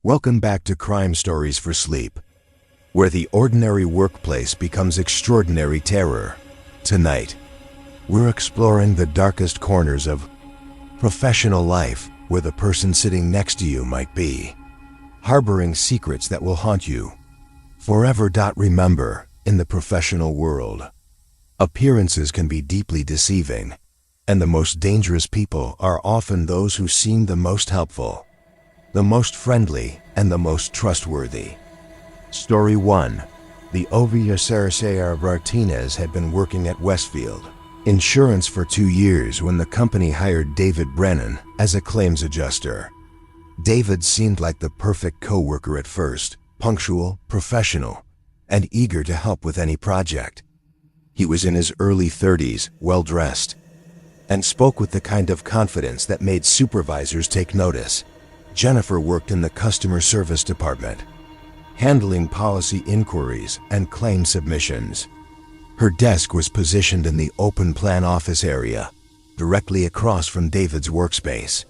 Welcome back to Crime Stories for Sleep, where the ordinary workplace becomes extraordinary terror. Tonight, we're exploring the darkest corners of professional life, where the person sitting next to you might be harboring secrets that will haunt you forever. Remember, in the professional world, appearances can be deeply deceiving, and the most dangerous people are often those who seem the most helpful, the most friendly, and the most trustworthy. Story 1. The Oversharer Martinez had been working at Westfield Insurance for 2 years when the company hired David Brennan as a claims adjuster. David seemed like the perfect coworker at first, punctual, professional, and eager to help with any project. He was in his early 30s, well-dressed, and spoke with the kind of confidence that made supervisors take notice. Jennifer worked in the customer service department, handling policy inquiries and claim submissions. Her desk was positioned in the open plan office area, directly across from David's workspace.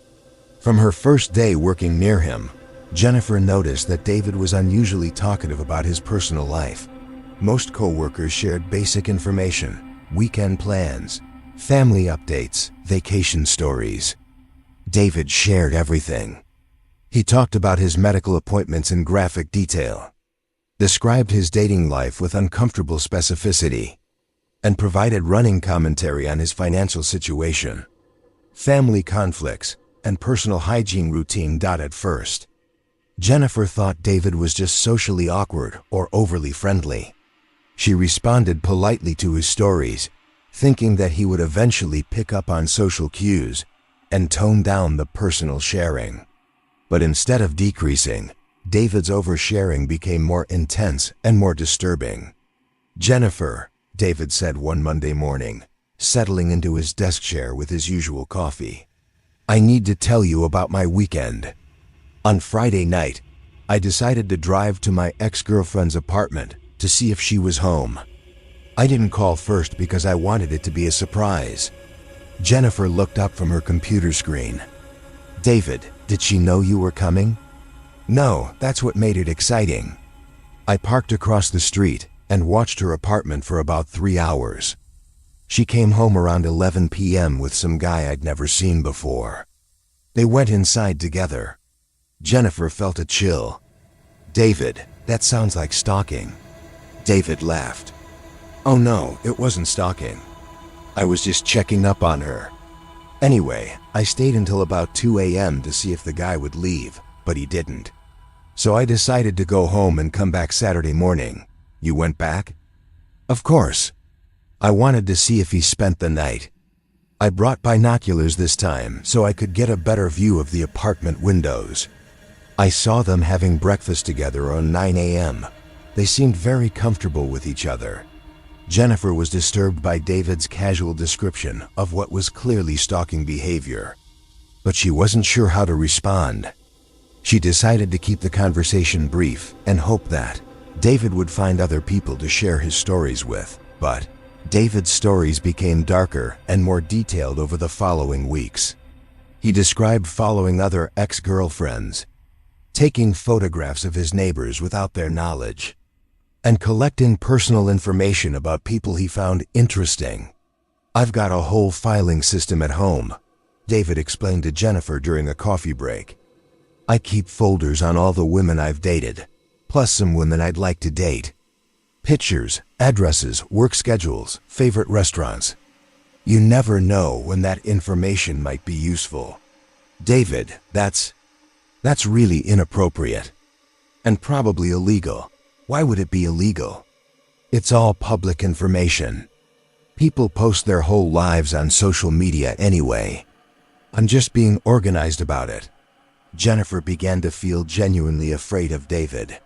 From her first day working near him, Jennifer noticed that David was unusually talkative about his personal life. Most coworkers shared basic information, weekend plans, family updates, vacation stories. David shared everything. He talked about his medical appointments in graphic detail, described his dating life with uncomfortable specificity, and provided running commentary on his financial situation, family conflicts, and personal hygiene routine. At first, Jennifer thought David was just socially awkward or overly friendly. She responded politely to his stories, thinking that he would eventually pick up on social cues and tone down the personal sharing. But instead of decreasing, David's oversharing became more intense and more disturbing. "Jennifer," David said one Monday morning, settling into his desk chair with his usual coffee, "I need to tell you about my weekend. On Friday night, I decided to drive to my ex-girlfriend's apartment to see if she was home. I didn't call first because I wanted it to be a surprise." Jennifer looked up from her computer screen. "David, did she know you were coming?" "No, that's what made it exciting. I parked across the street and watched her apartment for about 3 hours. She came home around 11 p.m. with some guy I'd never seen before. They went inside together." Jennifer felt a chill. "David, that sounds like stalking." David laughed. "Oh no, it wasn't stalking. I was just checking up on her. Anyway, I stayed until about 2 a.m. to see if the guy would leave, but he didn't. So I decided to go home and come back Saturday morning." "You went back?" "Of course. I wanted to see if he spent the night. I brought binoculars this time so I could get a better view of the apartment windows. I saw them having breakfast together around 9 a.m. They seemed very comfortable with each other." Jennifer was disturbed by David's casual description of what was clearly stalking behavior, but she wasn't sure how to respond. She decided to keep the conversation brief and hope that David would find other people to share his stories with. But David's stories became darker and more detailed over the following weeks. He described following other ex-girlfriends, taking photographs of his neighbors without their knowledge, and collecting personal information about people he found interesting. "I've got a whole filing system at home," David explained to Jennifer during a coffee break. "I keep folders on all the women I've dated, plus some women I'd like to date. Pictures, addresses, work schedules, favorite restaurants. You never know when that information might be useful." "David, that's really inappropriate. And probably illegal." "Why would it be illegal? It's all public information. People post their whole lives on social media anyway. I'm just being organized about it." Jennifer began to feel genuinely afraid of David.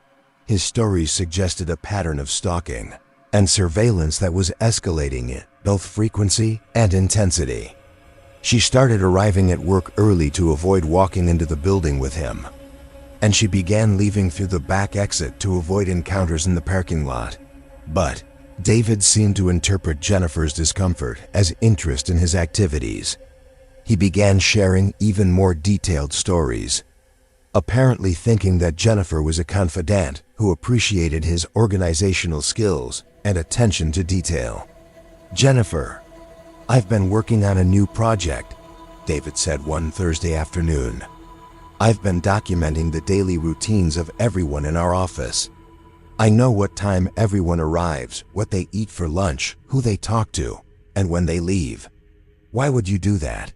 His stories suggested a pattern of stalking and surveillance that was escalating in both frequency and intensity. She started arriving at work early to avoid walking into the building with him, and she began leaving through the back exit to avoid encounters in the parking lot. But David seemed to interpret Jennifer's discomfort as interest in his activities. He began sharing even more detailed stories apparently thinking that Jennifer was a confidant who appreciated his organizational skills and attention to detail. "Jennifer, I've been working on a new project," David said one Thursday afternoon. "I've been documenting the daily routines of everyone in our office. I know what time everyone arrives, what they eat for lunch, who they talk to, and when they leave." "Why would you do that?"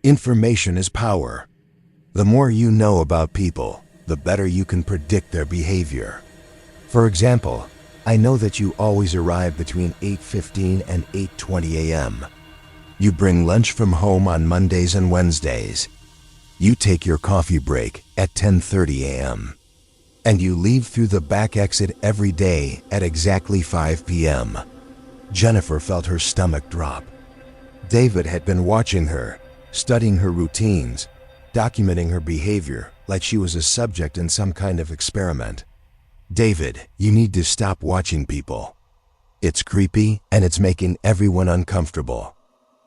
"Information is power. The more you know about people, the better you can predict their behavior. For example, I know that you always arrive between 8:15 and 8:20 a.m. You bring lunch from home on Mondays and Wednesdays. You take your coffee break at 10:30 a.m. And you leave through the back exit every day at exactly 5 p.m. Jennifer felt her stomach drop. David had been watching her, studying her routines, documenting her behavior like she was a subject in some kind of experiment. "David, you need to stop watching people. It's creepy and it's making everyone uncomfortable."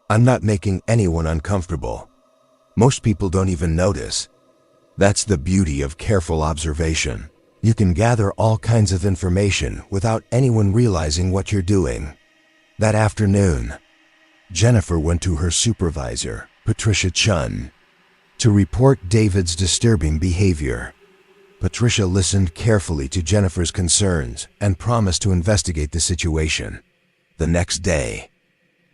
"I'm not making anyone uncomfortable. Most people don't even notice. That's the beauty of careful observation. You can gather all kinds of information without anyone realizing what you're doing." That afternoon, Jennifer went to her supervisor, Patricia Chun, to report David's disturbing behavior. Patricia listened carefully to Jennifer's concerns and promised to investigate the situation. The next day,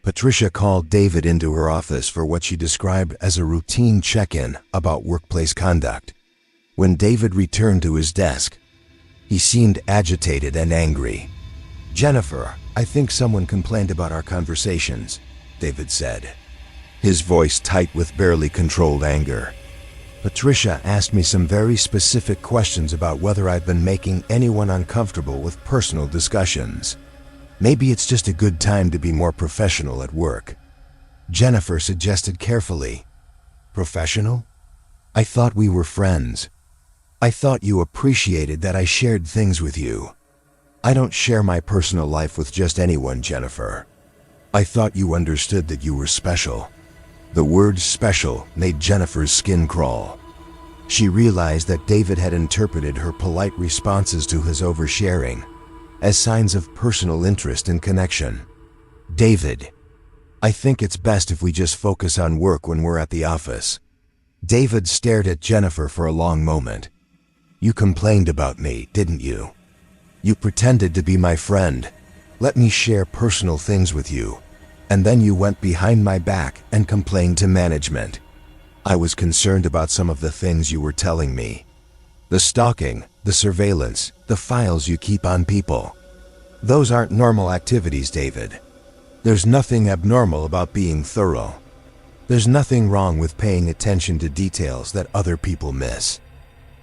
Patricia called David into her office for what she described as a routine check-in about workplace conduct. When David returned to his desk, he seemed agitated and angry. "Jennifer, I think someone complained about our conversations," David said, his voice tight with barely controlled anger. "Patricia asked me some very specific questions about whether I've been making anyone uncomfortable with personal discussions. Maybe it's just a good time to be more professional at work." Jennifer suggested carefully. "Professional? I thought we were friends. I thought you appreciated that I shared things with you. I don't share my personal life with just anyone, Jennifer. I thought you understood that you were special." The word "special" made Jennifer's skin crawl. She realized that David had interpreted her polite responses to his oversharing as signs of personal interest and connection. "David, I think it's best if we just focus on work when we're at the office." David stared at Jennifer for a long moment. "You complained about me, didn't you? You pretended to be my friend, let me share personal things with you, and then you went behind my back and complained to management. I was concerned about some of the things you were telling me. The stalking, the surveillance, the files you keep on people. Those aren't normal activities, David. There's nothing abnormal about being thorough. There's nothing wrong with paying attention to details that other people miss.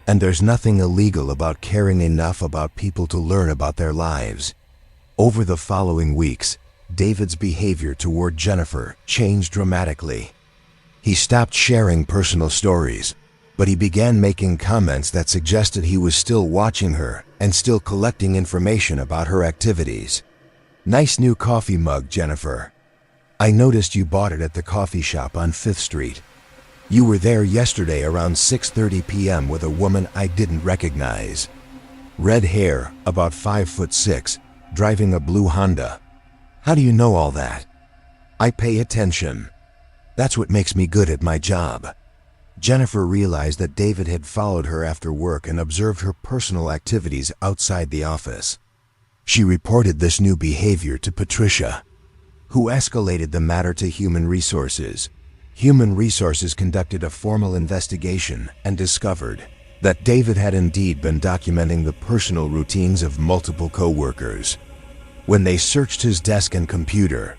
And there's nothing illegal about caring enough about people to learn about their lives." Over the following weeks, David's behavior toward Jennifer changed dramatically. He stopped sharing personal stories, but he began making comments that suggested he was still watching her and still collecting information about her activities. "Nice new coffee mug, Jennifer. I noticed you bought it at the coffee shop on 5th Street. You were there yesterday around 6:30 p.m. with a woman I didn't recognize. Red hair, about 5'6", driving a blue Honda. How do you know all that?" "I pay attention. That's what makes me good at my job." Jennifer realized that David had followed her after work and observed her personal activities outside the office. She reported this new behavior to Patricia, who escalated the matter to Human Resources. Human Resources conducted a formal investigation and discovered that David had indeed been documenting the personal routines of multiple coworkers. When they searched his desk and computer,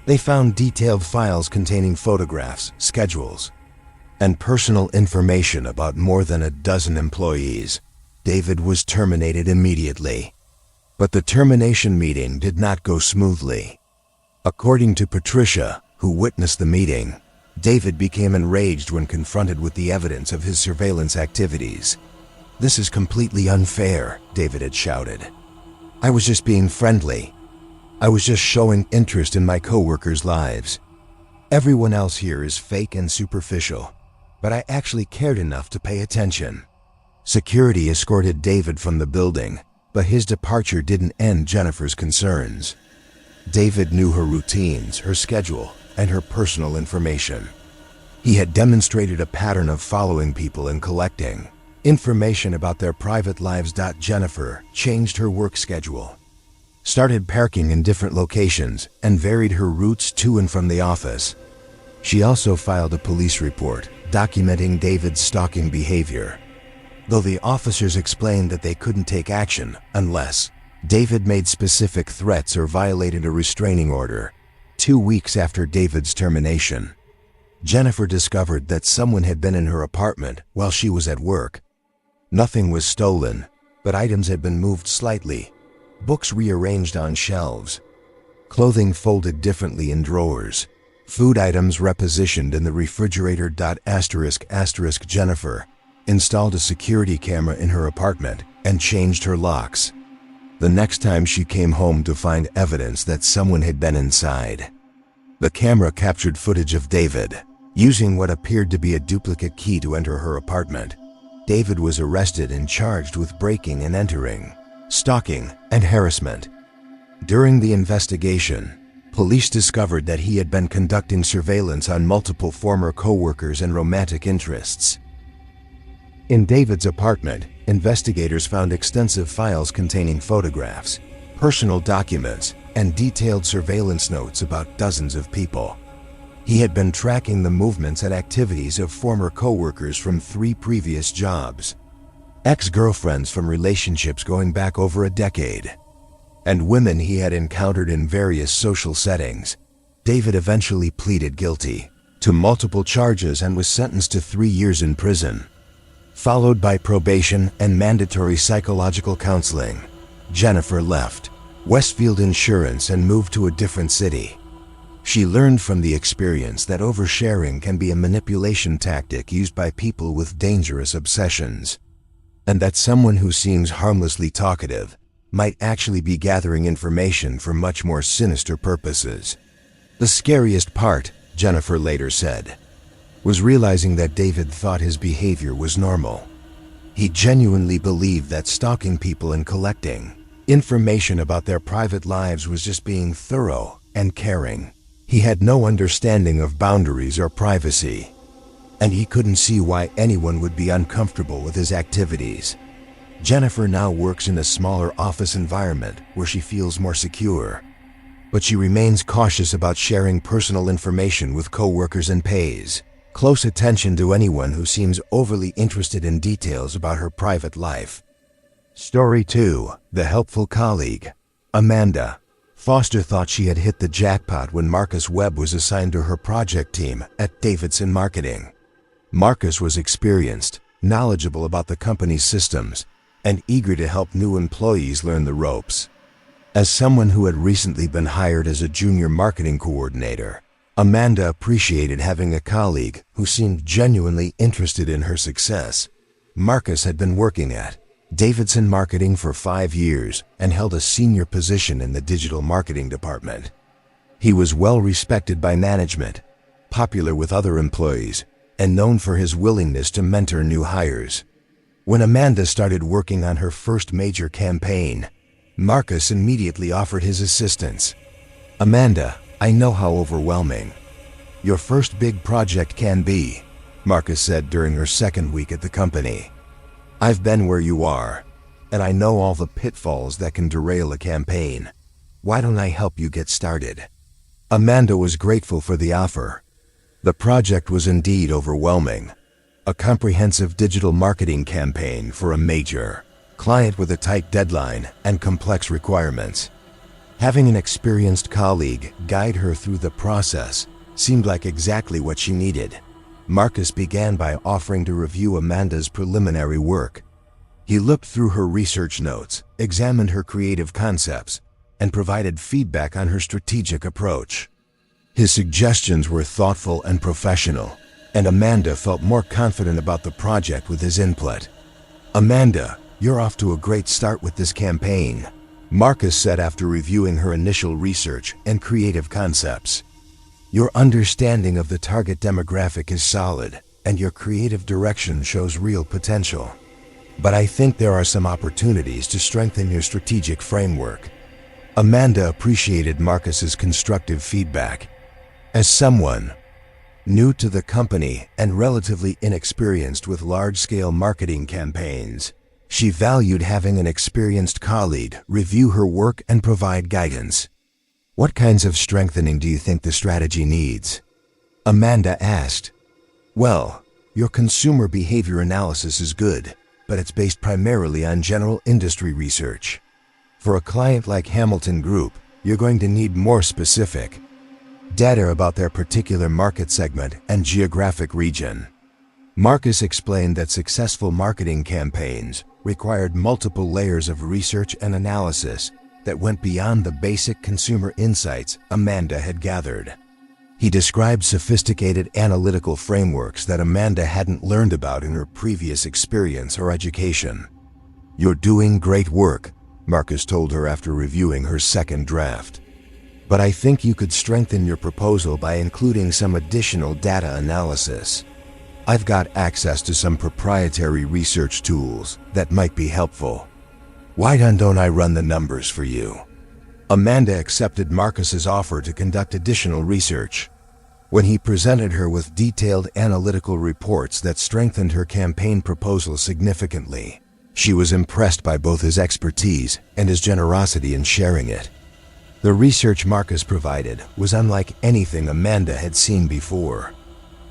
they found detailed files containing photographs, schedules, and personal information about more than a dozen employees. David was terminated immediately. But the termination meeting did not go smoothly. According to Patricia, who witnessed the meeting, David became enraged when confronted with the evidence of his surveillance activities. "This is completely unfair," David had shouted. "I was just being friendly. I was just showing interest in my coworkers' lives. Everyone else here is fake and superficial. but I actually cared enough to pay attention. Security escorted David from the building, but his departure didn't end Jennifer's concerns. David knew her routines, her schedule, and her personal information. He had demonstrated a pattern of following people and collecting information about their private lives. Jennifer changed her work schedule, started parking in different locations, and varied her routes to and from the office. She also filed a police report documenting David's stalking behavior, though the officers explained that they couldn't take action unless David made specific threats or violated a restraining order. 2 weeks after David's termination, Jennifer discovered that someone had been in her apartment while she was at work. Nothing was stolen, but items had been moved slightly, books rearranged on shelves, clothing folded differently in drawers, food items repositioned in the refrigerator. Jennifer installed a security camera in her apartment and changed her locks. The next time she came home to find evidence that someone had been inside, the camera captured footage of David using what appeared to be a duplicate key to enter her apartment. David was arrested and charged with breaking and entering, stalking, and harassment. During the investigation, police discovered that he had been conducting surveillance on multiple former coworkers and romantic interests. In David's apartment, investigators found extensive files containing photographs, personal documents, and detailed surveillance notes about dozens of people. He had been tracking the movements and activities of former coworkers from 3 previous jobs, ex-girlfriends from relationships going back over a decade, and women he had encountered in various social settings. David eventually pleaded guilty to multiple charges and was sentenced to 3 years in prison, followed by probation and mandatory psychological counseling. Jennifer left Westfield Insurance and moved to a different city. She learned from the experience that oversharing can be a manipulation tactic used by people with dangerous obsessions, and that someone who seems harmlessly talkative might actually be gathering information for much more sinister purposes. The scariest part, Jennifer later said, was realizing that David thought his behavior was normal. He genuinely believed that stalking people and collecting information about their private lives was just being thorough and caring. He had no understanding of boundaries or privacy, and he couldn't see why anyone would be uncomfortable with his activities. Jennifer now works in a smaller office environment where she feels more secure, but she remains cautious about sharing personal information with coworkers and pays close attention to anyone who seems overly interested in details about her private life. Story 2. The Helpful Colleague. Amanda Foster thought she had hit the jackpot when Marcus Webb was assigned to her project team at Davidson Marketing. Marcus was experienced, knowledgeable about the company's systems, and eager to help new employees learn the ropes. As someone who had recently been hired as a junior marketing coordinator, Amanda appreciated having a colleague who seemed genuinely interested in her success. Marcus had been working at Davidson Marketing for 5 years and held a senior position in the digital marketing department. He was well respected by management, popular with other employees, and known for his willingness to mentor new hires. When Amanda started working on her first major campaign, Marcus immediately offered his assistance. "Amanda, I know how overwhelming your first big project can be," Marcus said during her second week at the company. "I've been where you are, and I know all the pitfalls that can derail a campaign. Why don't I help you get started?" Amanda was grateful for the offer. The project was indeed overwhelming. A comprehensive digital marketing campaign for a major client with a tight deadline and complex requirements. Having an experienced colleague guide her through the process seemed like exactly what she needed. Marcus began by offering to review Amanda's preliminary work. He looked through her research notes, examined her creative concepts, and provided feedback on her strategic approach. His suggestions were thoughtful and professional, and Amanda felt more confident about the project with his input. "Amanda, you're off to a great start with this campaign," Marcus said after reviewing her initial research and creative concepts. "Your understanding of the target demographic is solid, and your creative direction shows real potential. But I think there are some opportunities to strengthen your strategic framework. Amanda appreciated Marcus's constructive feedback. As someone new to the company and relatively inexperienced with large-scale marketing campaigns, she valued having an experienced colleague review her work and provide guidance. What kinds of strengthening do you think the strategy needs? Amanda asked. Well, your consumer behavior analysis is good, but it's based primarily on general industry research. For a client like Hamilton Group, you're going to need more specific data about their particular market segment and geographic region. Marcus explained that successful marketing campaigns required multiple layers of research and analysis that went beyond the basic consumer insights Amanda had gathered. He described sophisticated analytical frameworks that Amanda hadn't learned about in her previous experience or education. "You're doing great work," Marcus told her after reviewing her second draft. "But I think you could strengthen your proposal by including some additional data analysis. I've got access to some proprietary research tools that might be helpful. Why don't I run the numbers for you?" Amanda accepted Marcus's offer to conduct additional research. When he presented her with detailed analytical reports that strengthened her campaign proposal significantly, she was impressed by both his expertise and his generosity in sharing it. The research Marcus provided was unlike anything Amanda had seen before.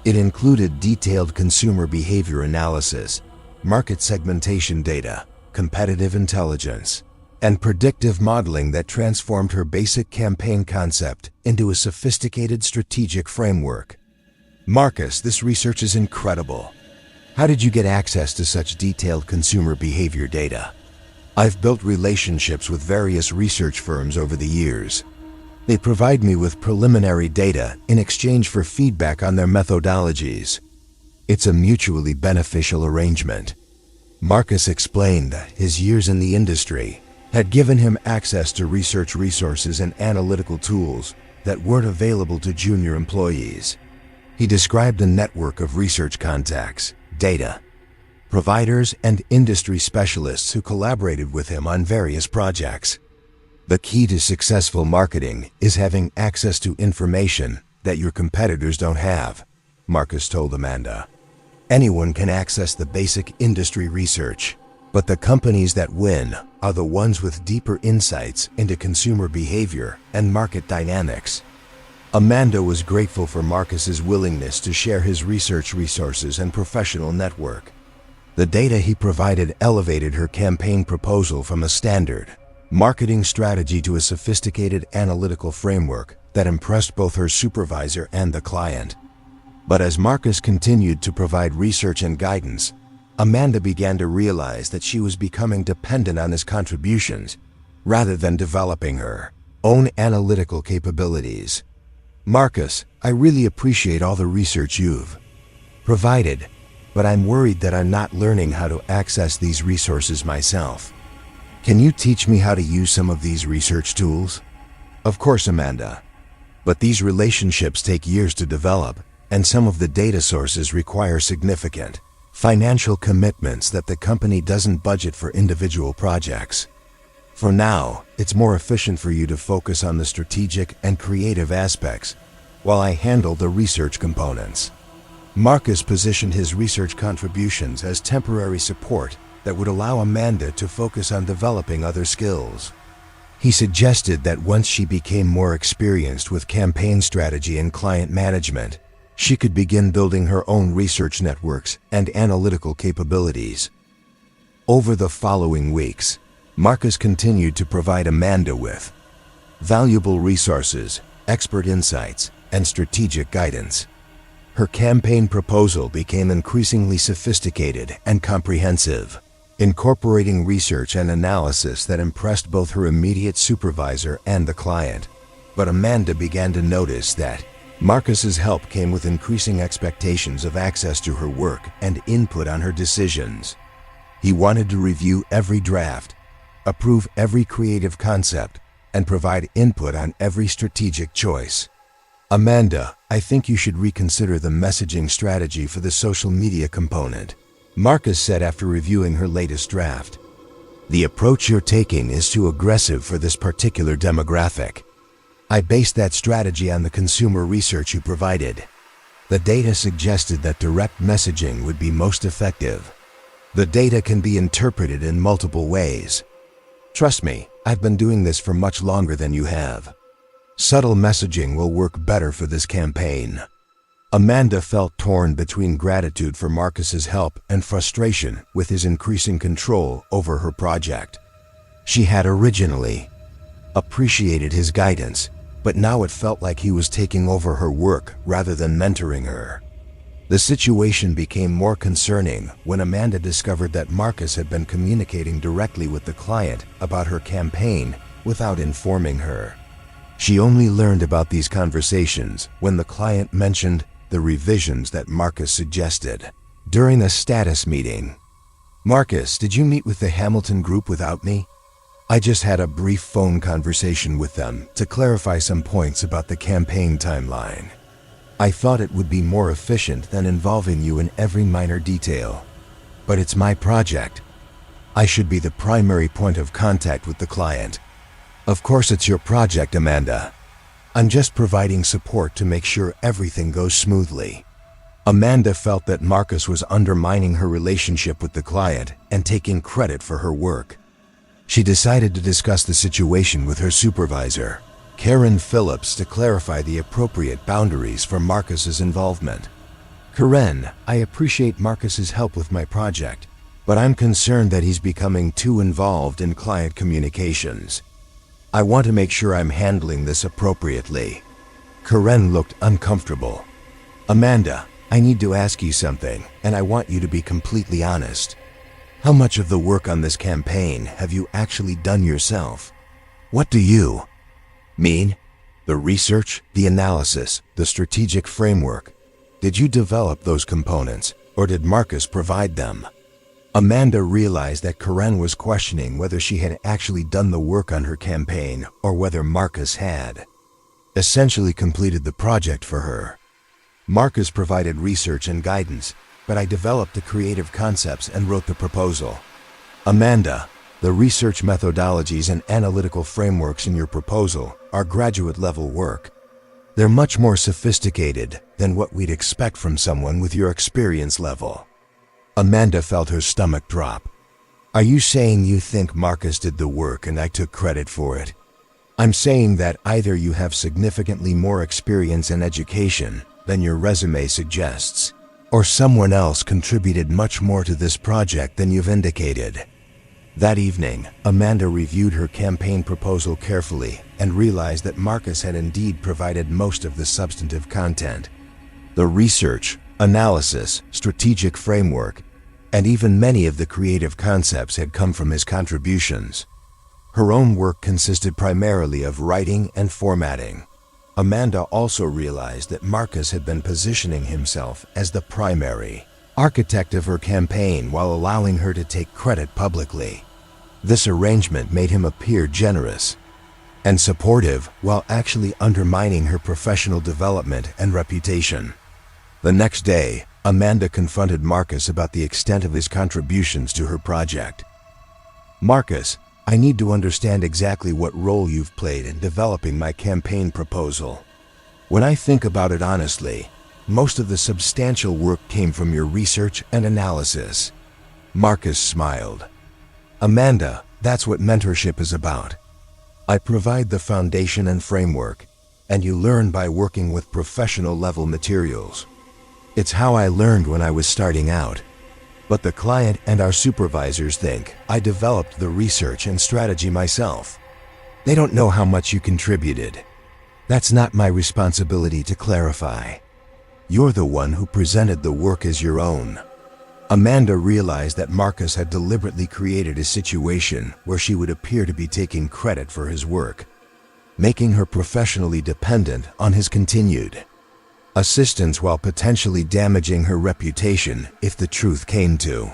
It included detailed consumer behavior analysis, market segmentation data, competitive intelligence, and predictive modeling that transformed her basic campaign concept into a sophisticated strategic framework. "Marcus, this research is incredible. How did you get access to such detailed consumer behavior data?" "I've built relationships with various research firms over the years. They provide me with preliminary data in exchange for feedback on their methodologies. It's a mutually beneficial arrangement." Marcus explained that his years in the industry had given him access to research resources and analytical tools that weren't available to junior employees. He described a network of research contacts, data providers, and industry specialists who collaborated with him on various projects. "The key to successful marketing is having access to information that your competitors don't have," Marcus told Amanda. "Anyone can access the basic industry research, but the companies that win are the ones with deeper insights into consumer behavior and market dynamics." Amanda was grateful for Marcus's willingness to share his research resources and professional network. The data he provided elevated her campaign proposal from a standard marketing strategy to a sophisticated analytical framework that impressed both her supervisor and the client. But as Marcus continued to provide research and guidance, Amanda began to realize that she was becoming dependent on his contributions rather than developing her own analytical capabilities. "Marcus, I really appreciate all the research you've provided, but I'm worried that I'm not learning how to access these resources myself. Can you teach me how to use some of these research tools?" "Of course, Amanda. But these relationships take years to develop, and some of the data sources require significant financial commitments that the company doesn't budget for individual projects. For now, it's more efficient for you to focus on the strategic and creative aspects while I handle the research components." Marcus positioned his research contributions as temporary support that would allow Amanda to focus on developing other skills. He suggested that once she became more experienced with campaign strategy and client management, she could begin building her own research networks and analytical capabilities. Over the following weeks, Marcus continued to provide Amanda with valuable resources, expert insights, and strategic guidance. Her campaign proposal became increasingly sophisticated and comprehensive, incorporating research and analysis that impressed both her immediate supervisor and the client. But Amanda began to notice that Marcus's help came with increasing expectations of access to her work and input on her decisions. He wanted to review every draft, approve every creative concept, and provide input on every strategic choice. Amanda, I think you should reconsider the messaging strategy for the social media component," Marcus said after reviewing her latest draft. "The approach you're taking is too aggressive for this particular demographic. I based that strategy on the consumer research you provided. The data suggested that direct messaging would be most effective. The data can be interpreted in multiple ways. Trust me, I've been doing this for much longer than you have. Subtle messaging will work better for this campaign." Amanda felt torn between gratitude for Marcus's help and frustration with his increasing control over her project. She had originally appreciated his guidance, but now it felt like he was taking over her work rather than mentoring her. The situation became more concerning when Amanda discovered that Marcus had been communicating directly with the client about her campaign without informing her. She only learned about these conversations when the client mentioned the revisions that Marcus suggested. During a status meeting, "Marcus, did you meet with the Hamilton group without me? I just had a brief phone conversation with them to clarify some points about the campaign timeline. I thought it would be more efficient than involving you in every minor detail. But it's my project. I should be the primary point of contact with the client." "Of course it's your project, Amanda. I'm just providing support to make sure everything goes smoothly." Amanda felt that Marcus was undermining her relationship with the client and taking credit for her work. She decided to discuss the situation with her supervisor, Karen Phillips, to clarify the appropriate boundaries for Marcus's involvement. "Karen, I appreciate Marcus's help with my project, but I'm concerned that he's becoming too involved in client communications. I want to make sure I'm handling this appropriately." Karen looked uncomfortable. "Amanda, I need to ask you something, and I want you to be completely honest. How much of the work on this campaign have you actually done yourself? What do you mean? The research, the analysis, the strategic framework. Did you develop those components, or did Marcus provide them?" Amanda realized that Karen was questioning whether she had actually done the work on her campaign or whether Marcus had essentially completed the project for her. "Marcus provided research and guidance, but I developed the creative concepts and wrote the proposal." "Amanda, the research methodologies and analytical frameworks in your proposal are graduate-level work. They're much more sophisticated than what we'd expect from someone with your experience level." Amanda felt her stomach drop. "Are you saying you think Marcus did the work and I took credit for it?" "I'm saying that either you have significantly more experience and education than your resume suggests, or someone else contributed much more to this project than you've indicated." That evening, Amanda reviewed her campaign proposal carefully and realized that Marcus had indeed provided most of the substantive content. The research, analysis, strategic framework, and even many of the creative concepts had come from his contributions. Her own work consisted primarily of writing and formatting. Amanda also realized that Marcus had been positioning himself as the primary architect of her campaign while allowing her to take credit publicly. This arrangement made him appear generous and supportive while actually undermining her professional development and reputation. The next day, Amanda confronted Marcus about the extent of his contributions to her project. "Marcus, I need to understand exactly what role you've played in developing my campaign proposal. When I think about it honestly, most of the substantial work came from your research and analysis." Marcus smiled. "Amanda, that's what mentorship is about. I provide the foundation and framework, and you learn by working with professional-level materials. It's how I learned when I was starting out. But the client and our supervisors think I developed the research and strategy myself. They don't know how much you contributed. That's not my responsibility to clarify. You're the one who presented the work as your own." Amanda realized that Marcus had deliberately created a situation where she would appear to be taking credit for his work, making her professionally dependent on his continued assistance while potentially damaging her reputation if the truth came to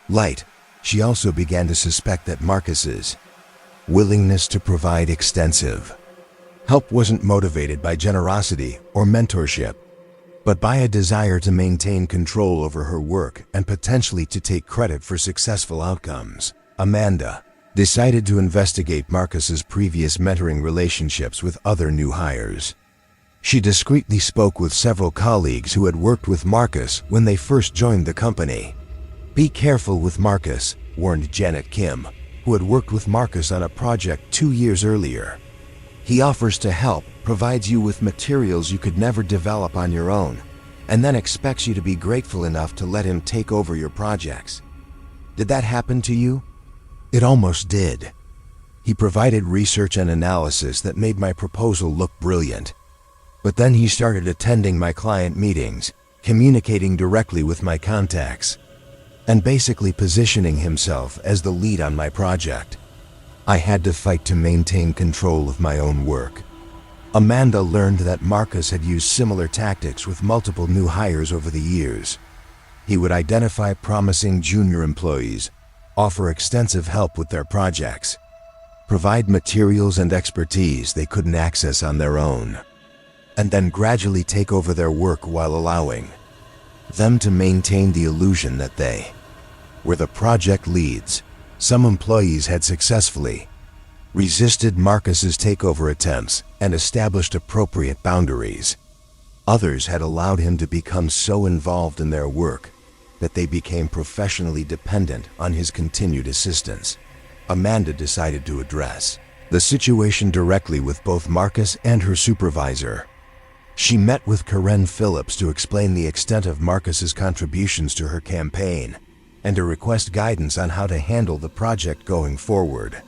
light. She also began to suspect that Marcus's willingness to provide extensive Help wasn't motivated by generosity or mentorship, but by a desire to maintain control over her work and potentially to take credit for successful outcomes. Amanda decided to investigate Marcus's previous mentoring relationships with other new hires. She discreetly spoke with several colleagues who had worked with Marcus when they first joined the company. "Be careful with Marcus," warned Janet Kim, who had worked with Marcus on a project 2 years earlier. "He offers to help, provides you with materials you could never develop on your own, and then expects you to be grateful enough to let him take over your projects. Did that happen to you?" It almost did. He provided research and analysis that made my proposal look brilliant. But then he started attending my client meetings, communicating directly with my contacts, and basically positioning himself as the lead on my project. I had to fight to maintain control of my own work. Amanda learned that Marcus had used similar tactics with multiple new hires over the years. He would identify promising junior employees, offer extensive help with their projects, provide materials and expertise they couldn't access on their own, and then gradually take over their work while allowing them to maintain the illusion that they were the project leads. Some employees had successfully resisted Marcus's takeover attempts and established appropriate boundaries. Others had allowed him to become so involved in their work that they became professionally dependent on his continued assistance. Amanda decided to address the situation directly with both Marcus and her supervisor. She met with Karen Phillips to explain the extent of Marcus's contributions to her campaign and to request guidance on how to handle the project going forward.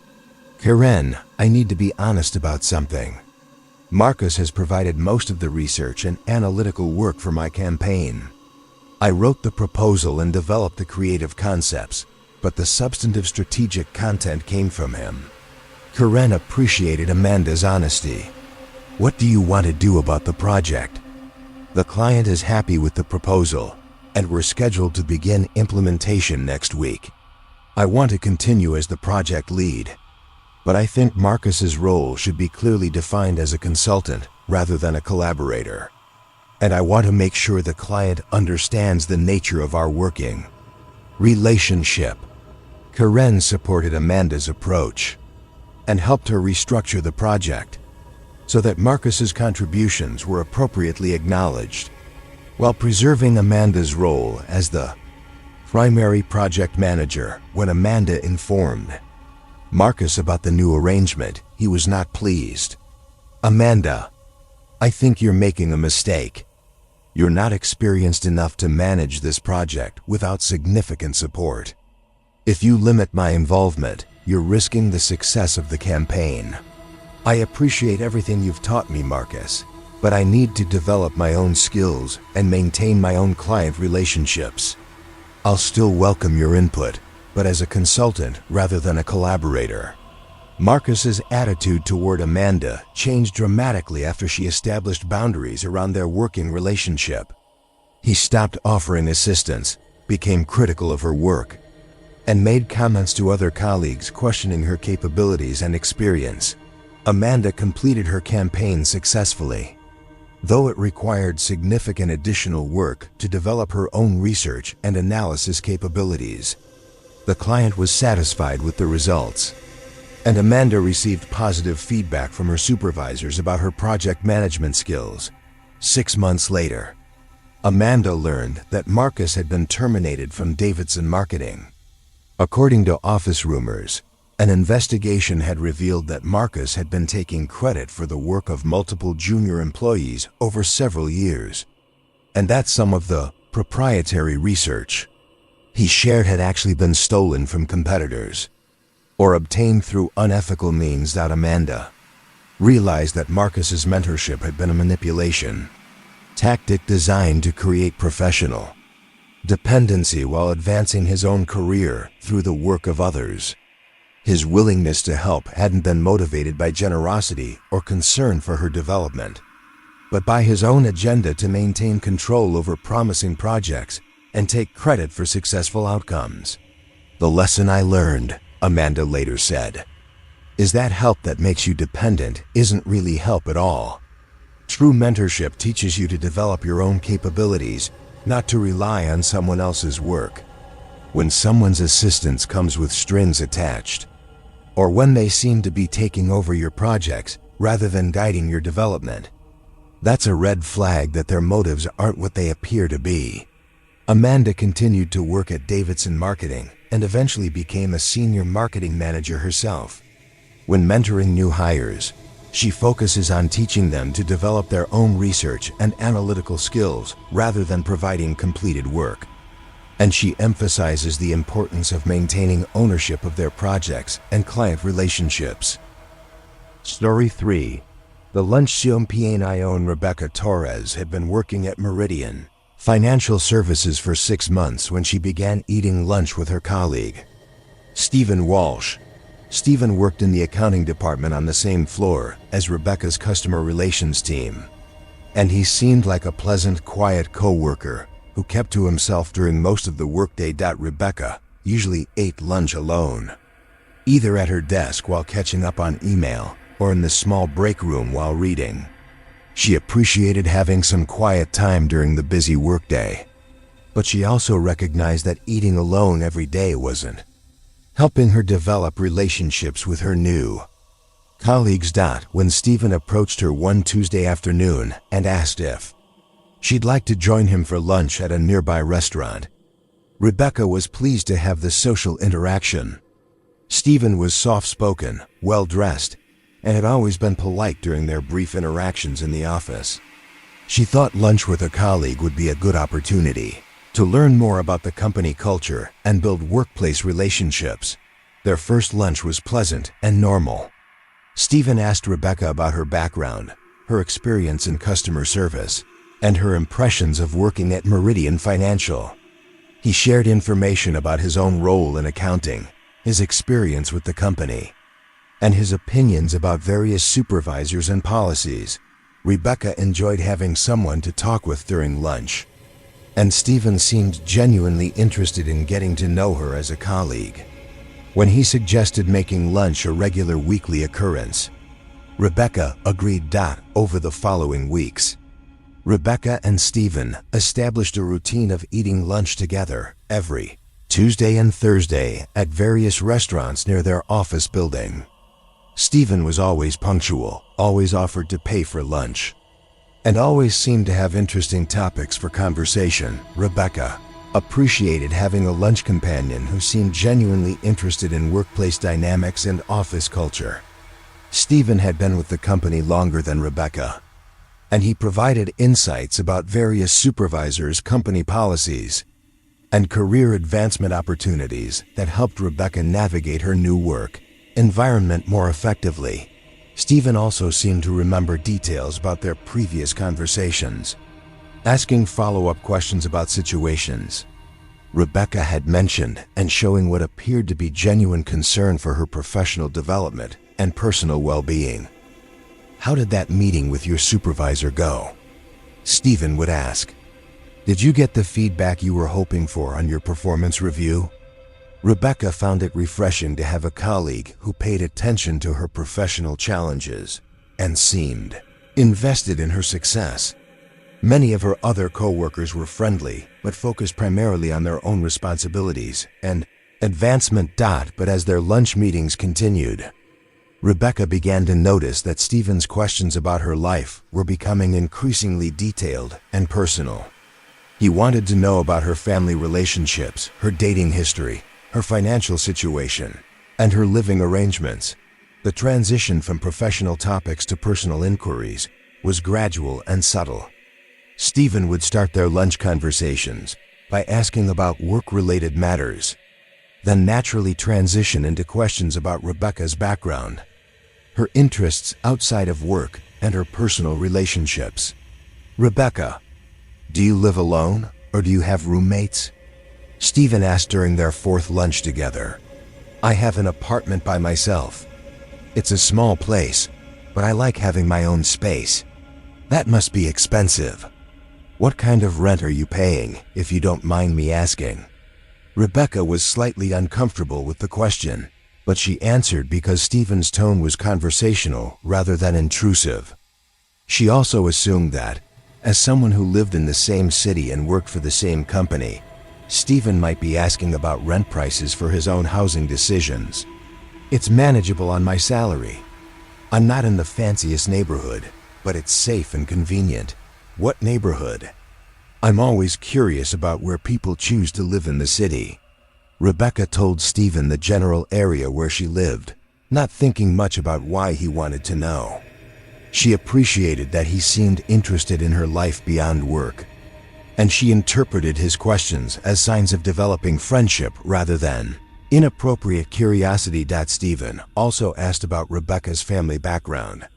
"Karen, I need to be honest about something. Marcus has provided most of the research and analytical work for my campaign. I wrote the proposal and developed the creative concepts, but the substantive strategic content came from him." Karen appreciated Amanda's honesty. "What do you want to do about the project?" "The client is happy with the proposal, and we're scheduled to begin implementation next week. I want to continue as the project lead, but I think Marcus's role should be clearly defined as a consultant rather than a collaborator. And I want to make sure the client understands the nature of our working relationship." Karen supported Amanda's approach and helped her restructure the project so that Marcus's contributions were appropriately acknowledged, while preserving Amanda's role as the primary project manager. When Amanda informed Marcus about the new arrangement, he was not pleased. "Amanda, I think you're making a mistake. You're not experienced enough to manage this project without significant support. If you limit my involvement, you're risking the success of the campaign. I appreciate everything you've taught me, Marcus, but I need to develop my own skills and maintain my own client relationships. I'll still welcome your input, but as a consultant rather than a collaborator." Marcus's attitude toward Amanda changed dramatically after she established boundaries around their working relationship. He stopped offering assistance, became critical of her work, and made comments to other colleagues questioning her capabilities and experience. Amanda completed her campaign successfully, though it required significant additional work to develop her own research and analysis capabilities. The client was satisfied with the results, and Amanda received positive feedback from her supervisors about her project management skills. 6 months later, Amanda learned that Marcus had been terminated from Davidson Marketing. According to office rumors, an investigation had revealed that Marcus had been taking credit for the work of multiple junior employees over several years, and that some of the proprietary research he shared had actually been stolen from competitors or obtained through unethical means. Amanda realized that Marcus's mentorship had been a manipulation tactic designed to create professional dependency while advancing his own career through the work of others. His willingness to help hadn't been motivated by generosity or concern for her development, but by his own agenda to maintain control over promising projects and take credit for successful outcomes. "The lesson I learned," Amanda later said, is that help that makes you dependent isn't really help at all. True mentorship teaches you to develop your own capabilities, not to rely on someone else's work. When someone's assistance comes with strings attached, or when they seem to be taking over your projects rather than guiding your development, that's a red flag that their motives aren't what they appear to be. Amanda continued to work at Davidson Marketing and eventually became a senior marketing manager herself. When mentoring new hires, she focuses on teaching them to develop their own research and analytical skills rather than providing completed work. And she emphasizes the importance of maintaining ownership of their projects and client relationships. Story 3. The lunch champion Rebecca Torres had been working at Meridian Financial Services for 6 months when she began eating lunch with her colleague, Stephen Walsh. Stephen worked in the accounting department on the same floor as Rebecca's customer relations team, and he seemed like a pleasant, quiet coworker who kept to himself during most of the workday. Rebecca usually ate lunch alone, either at her desk while catching up on email or in the small break room while reading. She appreciated having some quiet time during the busy workday, but she also recognized that eating alone every day wasn't helping her develop relationships with her new colleagues. When Stephen approached her one Tuesday afternoon and asked if she'd like to join him for lunch at a nearby restaurant, Rebecca was pleased to have the social interaction. Stephen was soft-spoken, well-dressed, and had always been polite during their brief interactions in the office. She thought lunch with a colleague would be a good opportunity to learn more about the company culture and build workplace relationships. Their first lunch was pleasant and normal. Stephen asked Rebecca about her background, her experience in customer service, and her impressions of working at Meridian Financial. He shared information about his own role in accounting, his experience with the company, and his opinions about various supervisors and policies. Rebecca enjoyed having someone to talk with during lunch, and Stephen seemed genuinely interested in getting to know her as a colleague. When he suggested making lunch a regular weekly occurrence, Rebecca agreed. Over the following weeks, Rebecca and Stephen established a routine of eating lunch together every Tuesday and Thursday at various restaurants near their office building. Stephen was always punctual, always offered to pay for lunch, and always seemed to have interesting topics for conversation. Rebecca appreciated having a lunch companion who seemed genuinely interested in workplace dynamics and office culture. Stephen had been with the company longer than Rebecca, and he provided insights about various supervisors' company policies and career advancement opportunities that helped Rebecca navigate her new work environment more effectively. Stephen also seemed to remember details about their previous conversations, asking follow-up questions about situations Rebecca had mentioned and showing what appeared to be genuine concern for her professional development and personal well-being. "How did that meeting with your supervisor go?" Stephen would ask. "Did you get the feedback you were hoping for on your performance review?" Rebecca found it refreshing to have a colleague who paid attention to her professional challenges and seemed invested in her success. Many of her other coworkers were friendly, but focused primarily on their own responsibilities and advancement. But as their lunch meetings continued, Rebecca began to notice that Stephen's questions about her life were becoming increasingly detailed and personal. He wanted to know about her family relationships, her dating history, her financial situation, and her living arrangements. The transition from professional topics to personal inquiries was gradual and subtle. Stephen would start their lunch conversations by asking about work-related matters, then naturally transition into questions about Rebecca's background, her interests outside of work, and her personal relationships. "Rebecca, do you live alone or do you have roommates?" Stephen asked during their fourth lunch together. "I have an apartment by myself. It's a small place, but I like having my own space." "That must be expensive. What kind of rent are you paying, if you don't mind me asking?" Rebecca was slightly uncomfortable with the question. but she answered because Stephen's tone was conversational rather than intrusive. She also assumed that, as someone who lived in the same city and worked for the same company, Stephen might be asking about rent prices for his own housing decisions. It's manageable on my salary. I'm not in the fanciest neighborhood, but it's safe and convenient. What neighborhood? I'm always curious about where people choose to live in the city. Rebecca told Stephen the general area where she lived, not thinking much about why he wanted to know. She appreciated that he seemed interested in her life beyond work, and she interpreted his questions as signs of developing friendship rather than inappropriate curiosity. Stephen also asked about Rebecca's family background,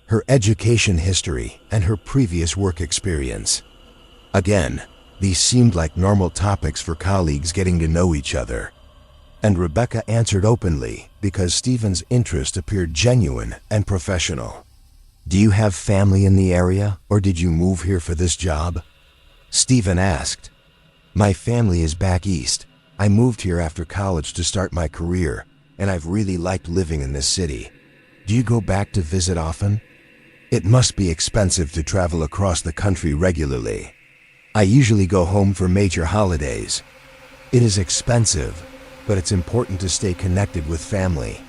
her education history, and her previous work experience. Again, these seemed like normal topics for colleagues getting to know each other, and Rebecca answered openly because Stephen's interest appeared genuine and professional. Do you have family in the area, or did you move here for this job? Stephen asked. My family is back east. I moved here after college to start my career, and I've really liked living in this city. Do you go back to visit often? It must be expensive to travel across the country regularly. I usually go home for major holidays. It is expensive, but it's important to stay connected with family.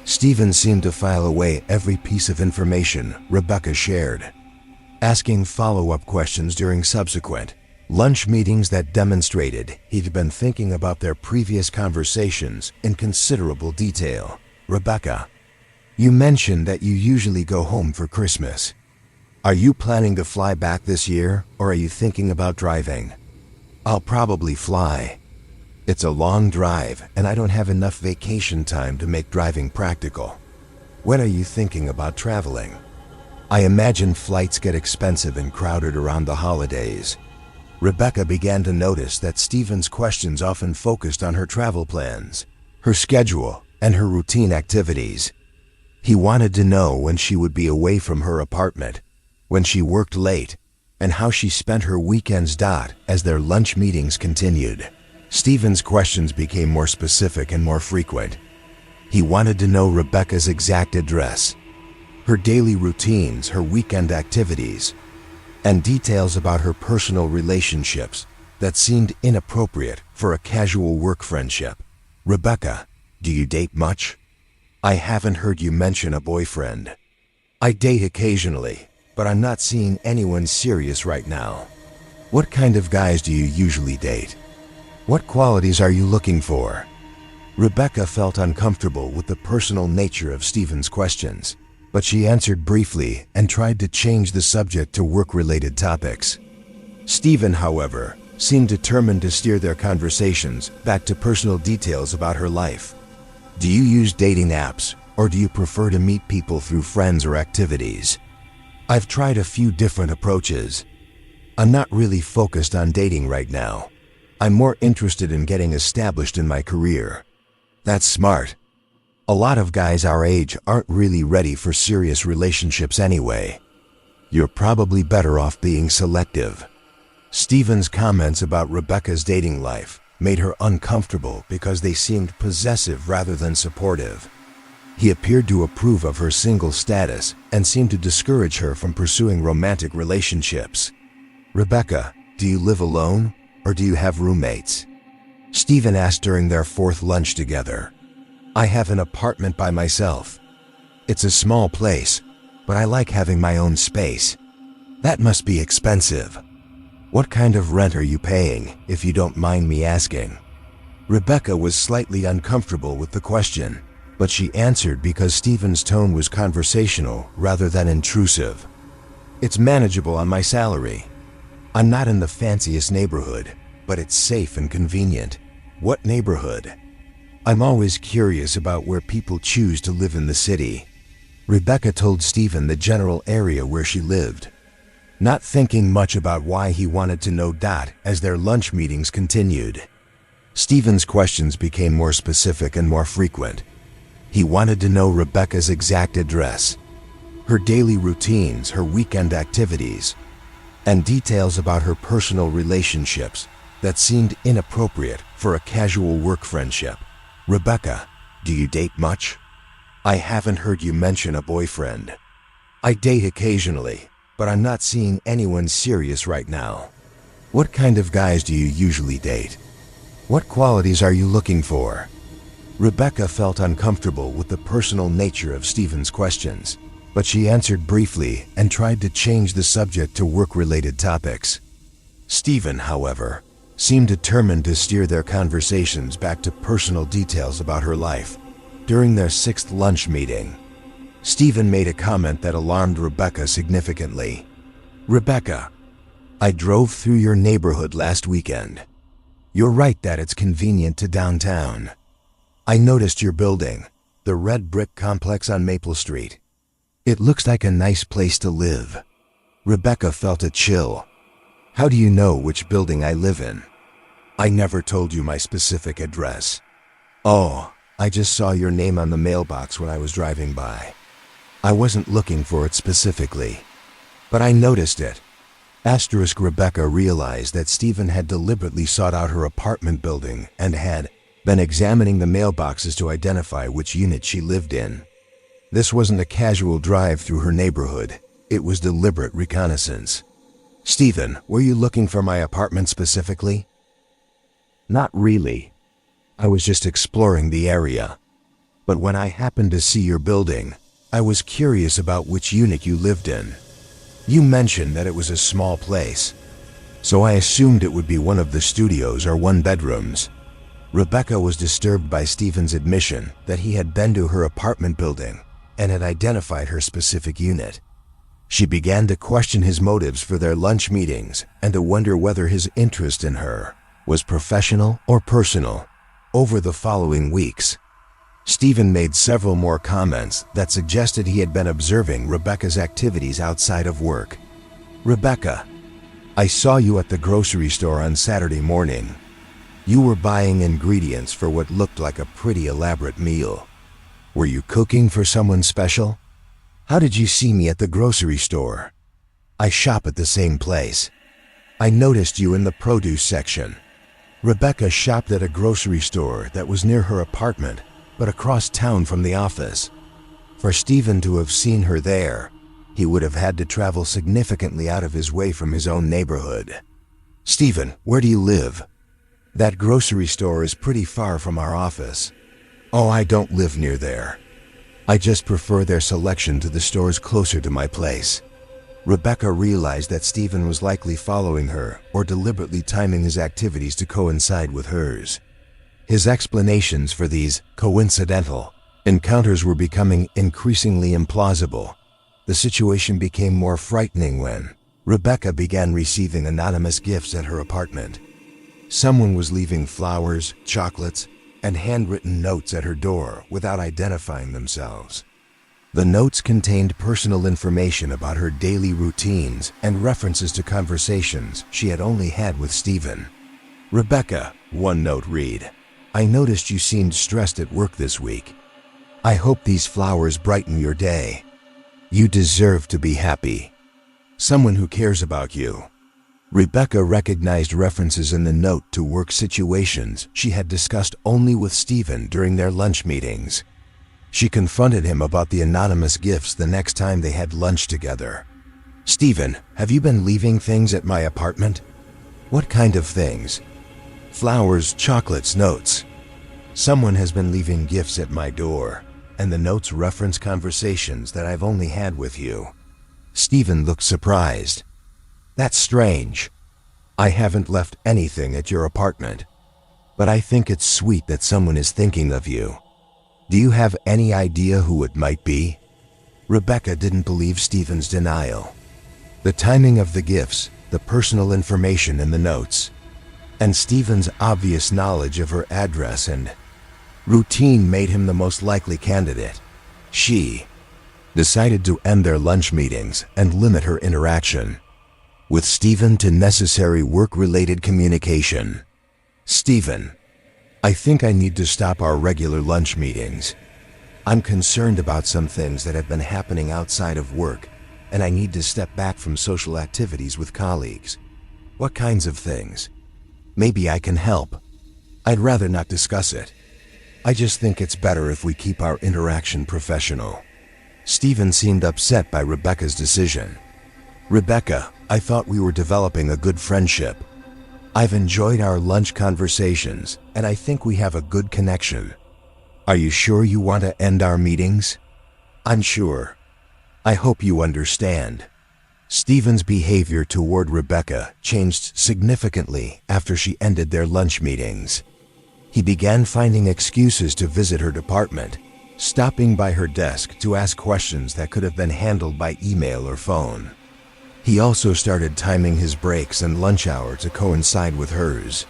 Stephen seemed to file away every piece of information Rebecca shared, asking follow-up questions during subsequent lunch meetings that demonstrated he'd been thinking about their previous conversations in considerable detail. Rebecca, you mentioned that you usually go home for Christmas. Are you planning to fly back this year, or are you thinking about driving? I'll probably fly. It's a long drive, and I don't have enough vacation time to make driving practical. When are you thinking about traveling? I imagine flights get expensive and crowded around the holidays. Rebecca began to notice that Stephen's questions often focused on her travel plans, her schedule, and her routine activities. He wanted to know when she would be away from her apartment, when she worked late, and how she spent her weekends. As their lunch meetings continued, Stephen's questions became more specific and more frequent. He wanted to know Rebecca's exact address, her daily routines, her weekend activities, and details about her personal relationships that seemed inappropriate for a casual work friendship. Rebecca, do you date much? I haven't heard you mention a boyfriend. I date occasionally, but I'm not seeing anyone serious right now. What kind of guys do you usually date? What qualities are you looking for? Rebecca felt uncomfortable with the personal nature of Stephen's questions, but she answered briefly and tried to change the subject to work-related topics. Stephen, however, seemed determined to steer their conversations back to personal details about her life. Do you use dating apps, or do you prefer to meet people through friends or activities? I've tried a few different approaches. I'm not really focused on dating right now. I'm more interested in getting established in my career. That's smart. A lot of guys our age aren't really ready for serious relationships anyway. You're probably better off being selective. Stephen's comments about Rebecca's dating life made her uncomfortable because they seemed possessive rather than supportive. He appeared to approve of her single status and seemed to discourage her from pursuing romantic relationships. Rebecca, do you live alone, or do you have roommates? Stephen asked during their fourth lunch together. I have an apartment by myself. It's a small place, but I like having my own space. That must be expensive. What kind of rent are you paying, if you don't mind me asking? Rebecca was slightly uncomfortable with the question, but she answered because Stephen's tone was conversational rather than intrusive. It's manageable on my salary. I'm not in the fanciest neighborhood, but it's safe and convenient. What neighborhood? I'm always curious about where people choose to live in the city. Rebecca told Stephen the general area where she lived, not thinking much about why he wanted to know. As their lunch meetings continued, Stephen's questions became more specific and more frequent. He wanted to know Rebecca's exact address, her daily routines, her weekend activities, and details about her personal relationships that seemed inappropriate for a casual work friendship. Rebecca, Do you date much? I haven't heard you mention a boyfriend. I date occasionally, but I'm not seeing anyone serious right now. What kind of guys do you usually date? What qualities are you looking for? Rebecca felt uncomfortable with the personal nature of Stephen's questions, but she answered briefly and tried to change the subject to work-related topics. Stephen, however, seemed determined to steer their conversations back to personal details about her life. During their 6th lunch meeting, Stephen made a comment that alarmed Rebecca significantly. "Rebecca, I drove through your neighborhood last weekend. You're right that it's convenient to downtown. I noticed your building, the red brick complex on Maple Street. It looks like a nice place to live." Rebecca felt a chill. "How do you know which building I live in?" "I never told you my specific address." "Oh, I just saw your name on the mailbox when I was driving by. I wasn't looking for it specifically, but I noticed it." Rebecca realized that Stephen had deliberately sought out her apartment building and had been examining the mailboxes to identify which unit she lived in. This wasn't a casual drive through her neighborhood. It was deliberate reconnaissance. "Stephen, were you looking for my apartment specifically?" "Not really. I was just exploring the area. But when I happened to see your building, I was curious about which unit you lived in. You mentioned that it was a small place, so I assumed it would be one of the studios or one-bedrooms." Rebecca was disturbed by Stephen's admission that he had been to her apartment building and had identified her specific unit. She began to question his motives for their lunch meetings and to wonder whether his interest in her was professional or personal. Over the following weeks, Stephen made several more comments that suggested he had been observing Rebecca's activities outside of work. "Rebecca, I saw you at the grocery store on Saturday morning. You were buying ingredients for what looked like a pretty elaborate meal. Were you cooking for someone special? How did you see me at the grocery store? I shop at the same place. I noticed you in the produce section." Rebecca shopped at a grocery store that was near her apartment, but across town from the office. For Stephen to have seen her there, he would have had to travel significantly out of his way from his own neighborhood. "Stephen, where do you live?" "That grocery store is pretty far from our office." "Oh, I don't live near there. I just prefer their selection to the stores closer to my place." Rebecca realized that Stephen was likely following her or deliberately timing his activities to coincide with hers. His explanations for these coincidental encounters were becoming increasingly implausible. The situation became more frightening when Rebecca began receiving anonymous gifts at her apartment. Someone was leaving flowers, chocolates, and handwritten notes at her door without identifying themselves. The notes contained personal information about her daily routines and references to conversations she had only had with Stephen. "Rebecca," one note read, "I noticed you seemed stressed at work this week. I hope these flowers brighten your day. You deserve to be happy. Someone who cares about you." Rebecca recognized references in the note to work situations she had discussed only with Stephen during their lunch meetings. She confronted him about the anonymous gifts the next time they had lunch together. "Stephen, have you been leaving things at my apartment?" "What kind of things?" "Flowers, chocolates, notes. Someone has been leaving gifts at my door, and the notes reference conversations that I've only had with you." Stephen looked surprised. "That's strange. I haven't left anything at your apartment, but I think it's sweet that someone is thinking of you. Do you have any idea who it might be?" Rebecca didn't believe Stephen's denial. The timing of the gifts, the personal information in the notes, and Stephen's obvious knowledge of her address and routine made him the most likely candidate. She decided to end their lunch meetings and limit her interaction with Stephen to necessary work-related communication. "Stephen, I think I need to stop our regular lunch meetings. I'm concerned about some things that have been happening outside of work, and I need to step back from social activities with colleagues." "What kinds of things?" "Maybe I can help. I'd rather not discuss it." I just think it's better if we keep our interaction professional. Stephen seemed upset by Rebecca's decision. Rebecca, I thought we were developing a good friendship. I've enjoyed our lunch conversations, and I think we have a good connection. Are you sure you want to end our meetings? I'm sure. I hope you understand. Stephen's behavior toward Rebecca changed significantly after she ended their lunch meetings. He began finding excuses to visit her department, stopping by her desk to ask questions that could have been handled by email or phone. He also started timing his breaks and lunch hour to coincide with hers,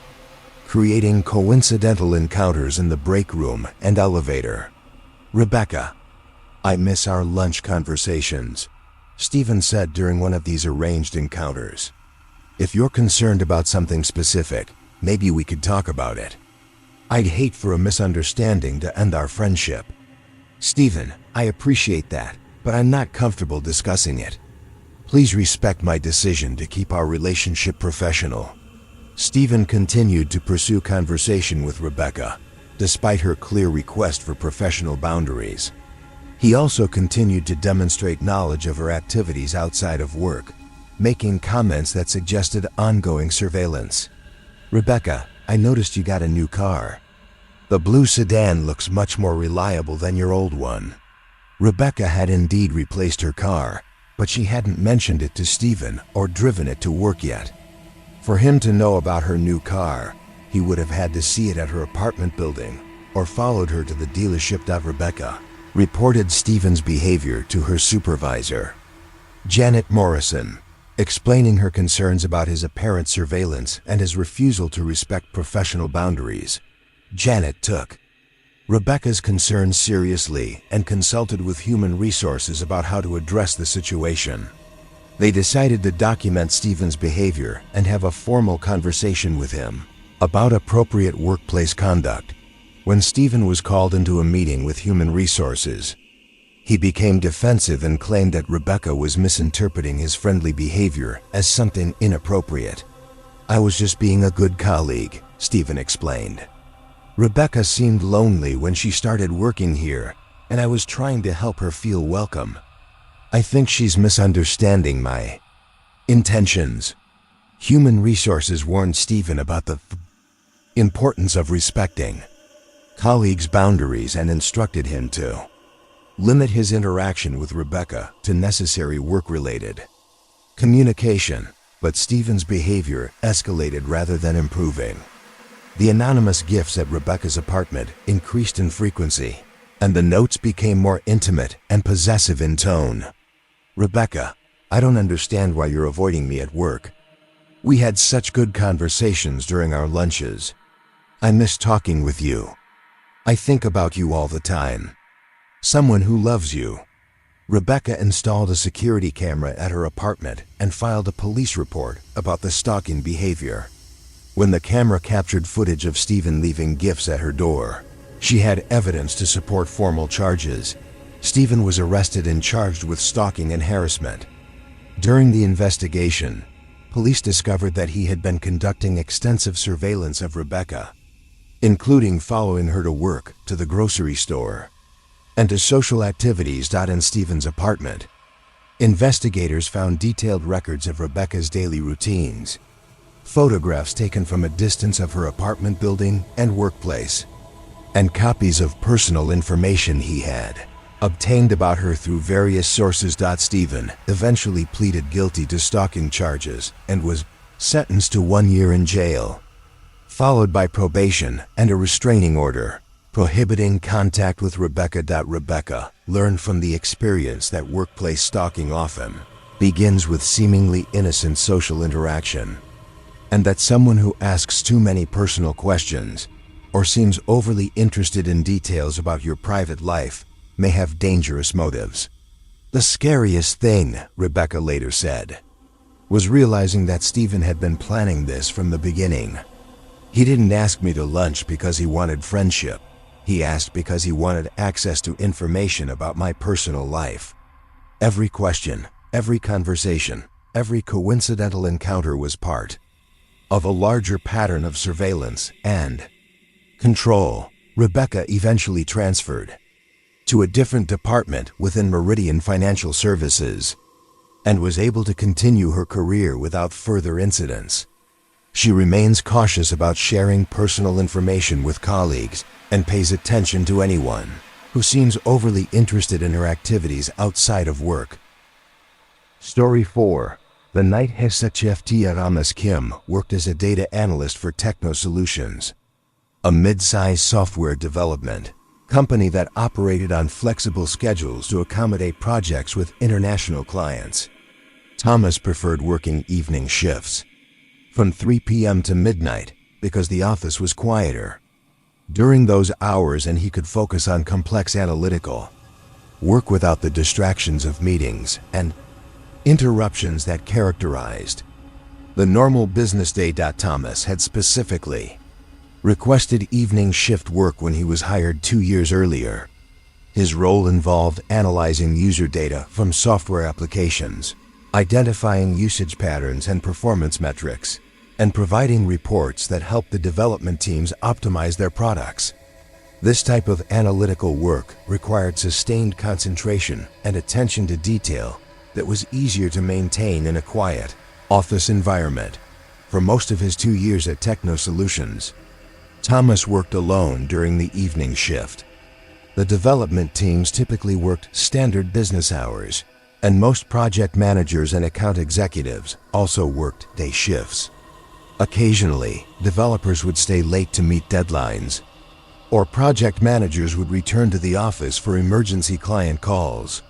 creating coincidental encounters in the break room and elevator. Rebecca, I miss our lunch conversations, Stephen said during one of these arranged encounters. If you're concerned about something specific, maybe we could talk about it. I'd hate for a misunderstanding to end our friendship. Stephen, I appreciate that, but I'm not comfortable discussing it. Please respect my decision to keep our relationship professional. Stephen continued to pursue conversation with Rebecca, despite her clear request for professional boundaries. He also continued to demonstrate knowledge of her activities outside of work, making comments that suggested ongoing surveillance. Rebecca, I noticed you got a new car. The blue sedan looks much more reliable than your old one. Rebecca had indeed replaced her car, but she hadn't mentioned it to Stephen or driven it to work yet. For him to know about her new car, he would have had to see it at her apartment building or followed her to the dealership. Rebecca reported Stephen's behavior to her supervisor, Janet Morrison, explaining her concerns about his apparent surveillance and his refusal to respect professional boundaries. Janet took Rebecca's concerns seriously and consulted with human resources about how to address the situation. They decided to document Stephen's behavior and have a formal conversation with him about appropriate workplace conduct. When Stephen was called into a meeting with human resources, he became defensive and claimed that Rebecca was misinterpreting his friendly behavior as something inappropriate. I was just being a good colleague, Stephen explained. Rebecca seemed lonely when she started working here, and I was trying to help her feel welcome. I think she's misunderstanding my intentions. Human Resources warned Stephen about the importance of respecting colleagues' boundaries and instructed him to limit his interaction with Rebecca to necessary work-related communication, but Stephen's behavior escalated rather than improving. The anonymous gifts at Rebecca's apartment increased in frequency, and the notes became more intimate and possessive in tone. Rebecca, I don't understand why you're avoiding me at work. We had such good conversations during our lunches. I miss talking with you. I think about you all the time. Someone who loves you. Rebecca installed a security camera at her apartment and filed a police report about the stalking behavior. When the camera captured footage of Stephen leaving gifts at her door, she had evidence to support formal charges. Stephen was arrested and charged with stalking and harassment. During the investigation, police discovered that he had been conducting extensive surveillance of Rebecca, including following her to work, to the grocery store, and to social activities. In Stephen's apartment, investigators found detailed records of Rebecca's daily routines, photographs taken from a distance of her apartment building and workplace, and copies of personal information he had obtained about her through various sources. Stephen eventually pleaded guilty to stalking charges and was sentenced to 1 year in jail, followed by probation and a restraining order prohibiting contact with Rebecca. Rebecca learned from the experience that workplace stalking often begins with seemingly innocent social interaction, and that someone who asks too many personal questions or seems overly interested in details about your private life may have dangerous motives. The scariest thing, Rebecca later said, was realizing that Stephen had been planning this from the beginning. He didn't ask me to lunch because he wanted friendship. He asked because he wanted access to information about my personal life. Every question, every conversation, every coincidental encounter was part of a larger pattern of surveillance and control. Rebecca eventually transferred to a different department within Meridian Financial Services and was able to continue her career without further incidents. She remains cautious about sharing personal information with colleagues and pays attention to anyone who seems overly interested in her activities outside of work. Story 4. The night Hesacheftia Ramas Kim worked as a data analyst for Techno Solutions, a mid-size software development company that operated on flexible schedules to accommodate projects with international clients. Thomas preferred working evening shifts from 3 p.m. to midnight because the office was quieter during those hours and he could focus on complex analytical work without the distractions of meetings and interruptions that characterized the normal business day. Thomas had specifically requested evening shift work when he was hired 2 years earlier. His role involved analyzing user data from software applications, identifying usage patterns and performance metrics, and providing reports that help the development teams optimize their products. This type of analytical work required sustained concentration and attention to detail that was easier to maintain in a quiet office environment. For most of his 2 years at Techno Solutions, Thomas worked alone during the evening shift. The development teams typically worked standard business hours, and most project managers and account executives also worked day shifts. Occasionally, developers would stay late to meet deadlines, or project managers would return to the office for emergency client calls.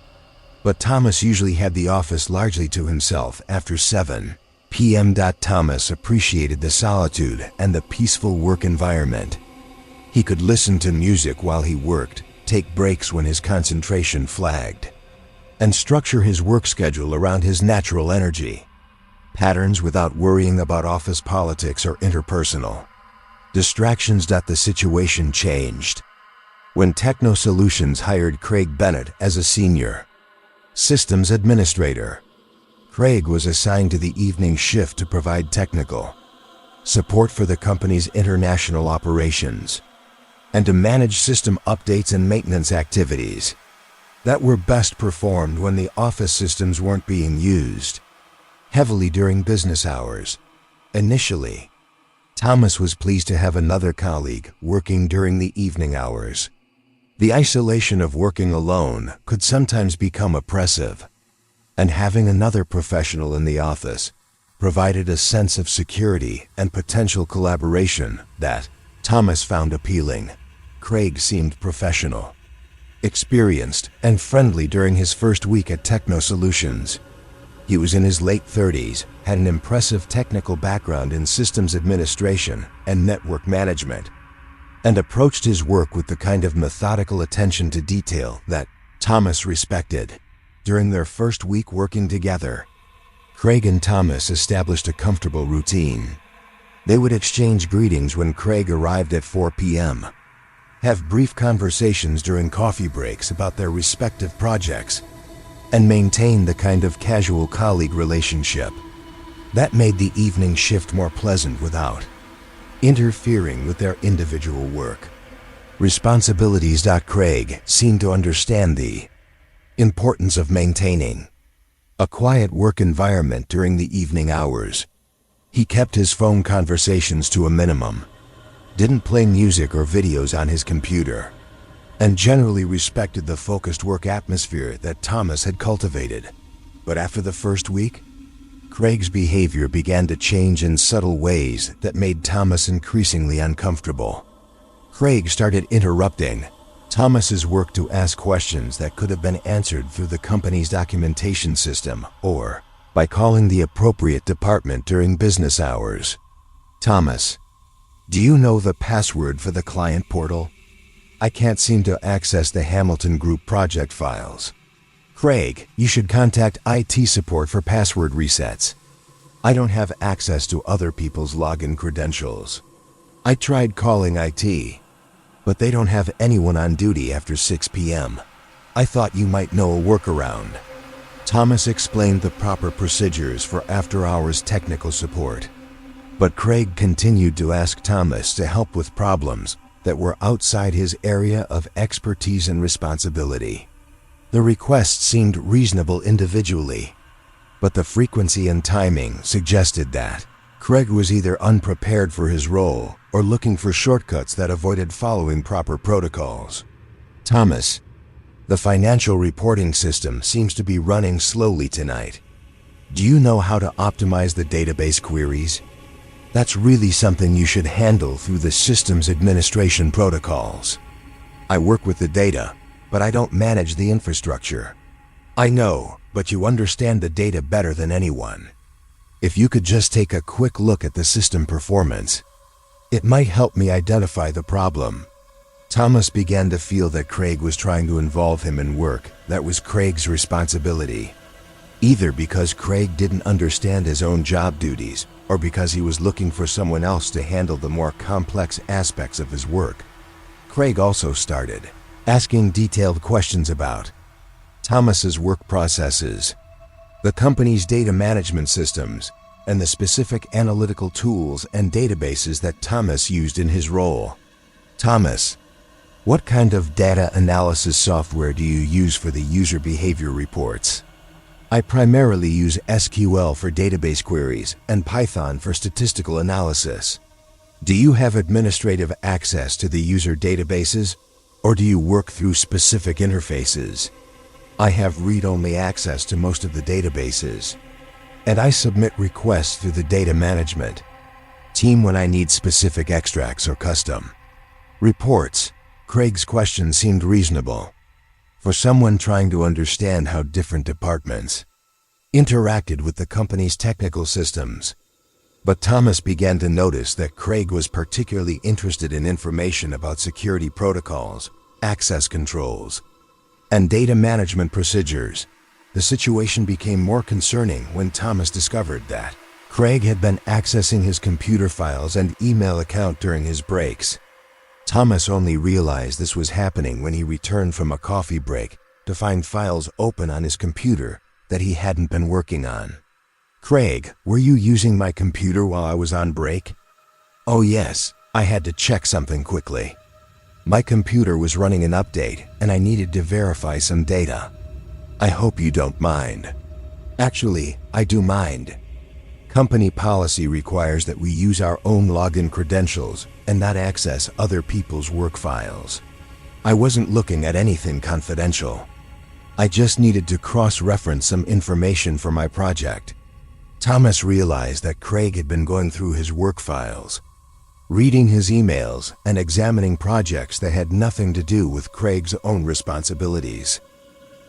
But Thomas usually had the office largely to himself after 7 p.m. Thomas appreciated the solitude and the peaceful work environment. He could listen to music while he worked, take breaks when his concentration flagged, and structure his work schedule around his natural energy patterns without worrying about office politics or interpersonal distractions. The situation changed when Techno Solutions hired Craig Bennett as a senior systems administrator. Craig was assigned to the evening shift to provide technical support for the company's international operations and to manage system updates and maintenance activities that were best performed when the office systems weren't being used heavily during business hours. Initially, Thomas was pleased to have another colleague working during the evening hours. The isolation of working alone could sometimes become oppressive, and having another professional in the office provided a sense of security and potential collaboration that Thomas found appealing. Craig seemed professional, experienced, and friendly during his first week at Techno Solutions. He was in his late 30s, had an impressive technical background in systems administration and network management, and approached his work with the kind of methodical attention to detail that Thomas respected. During their first week working together, Craig and Thomas established a comfortable routine. They would exchange greetings when Craig arrived at 4 p.m., have brief conversations during coffee breaks about their respective projects, and maintain the kind of casual colleague relationship that made the evening shift more pleasant without interfering with their individual work responsibilities. Craig seemed to understand the importance of maintaining a quiet work environment during the evening hours. He kept his phone conversations to a minimum, didn't play music or videos on his computer, and generally respected the focused work atmosphere that Thomas had cultivated. But after the first week, Craig's behavior began to change in subtle ways that made Thomas increasingly uncomfortable. Craig started interrupting Thomas's work to ask questions that could have been answered through the company's documentation system or by calling the appropriate department during business hours. Thomas, do you know the password for the client portal? I can't seem to access the Hamilton Group project files. Craig, you should contact IT support for password resets. I don't have access to other people's login credentials. I tried calling IT, but they don't have anyone on duty after 6 p.m. I thought you might know a workaround. Thomas explained the proper procedures for after-hours technical support, but Craig continued to ask Thomas to help with problems that were outside his area of expertise and responsibility. The requests seemed reasonable individually, but the frequency and timing suggested that Craig was either unprepared for his role or looking for shortcuts that avoided following proper protocols. Thomas, the financial reporting system seems to be running slowly tonight. Do you know how to optimize the database queries? That's really something you should handle through the system's administration protocols. I work with the data, but I don't manage the infrastructure. I know, but you understand the data better than anyone. If you could just take a quick look at the system performance, it might help me identify the problem. Thomas began to feel that Craig was trying to involve him in work that was Craig's responsibility, either because Craig didn't understand his own job duties or because he was looking for someone else to handle the more complex aspects of his work. Craig also started asking detailed questions about Thomas's work processes, the company's data management systems, and the specific analytical tools and databases that Thomas used in his role. Thomas, what kind of data analysis software do you use for the user behavior reports? I primarily use SQL for database queries and Python for statistical analysis. Do you have administrative access to the user databases, or do you work through specific interfaces? I have read-only access to most of the databases, and I submit requests through the data management team when I need specific extracts or custom reports. Craig's question seemed reasonable for someone trying to understand how different departments interacted with the company's technical systems. But Thomas began to notice that Craig was particularly interested in information about security protocols, access controls, and data management procedures. The situation became more concerning when Thomas discovered that Craig had been accessing his computer files and email account during his breaks. Thomas only realized this was happening when he returned from a coffee break to find files open on his computer that he hadn't been working on. Craig, were you using my computer while I was on break? Oh yes, I had to check something quickly. My computer was running an update and I needed to verify some data. I hope you don't mind. Actually, I do mind. Company policy requires that we use our own login credentials and not access other people's work files. I wasn't looking at anything confidential. I just needed to cross-reference some information for my project. Thomas realized that Craig had been going through his work files, reading his emails, and examining projects that had nothing to do with Craig's own responsibilities.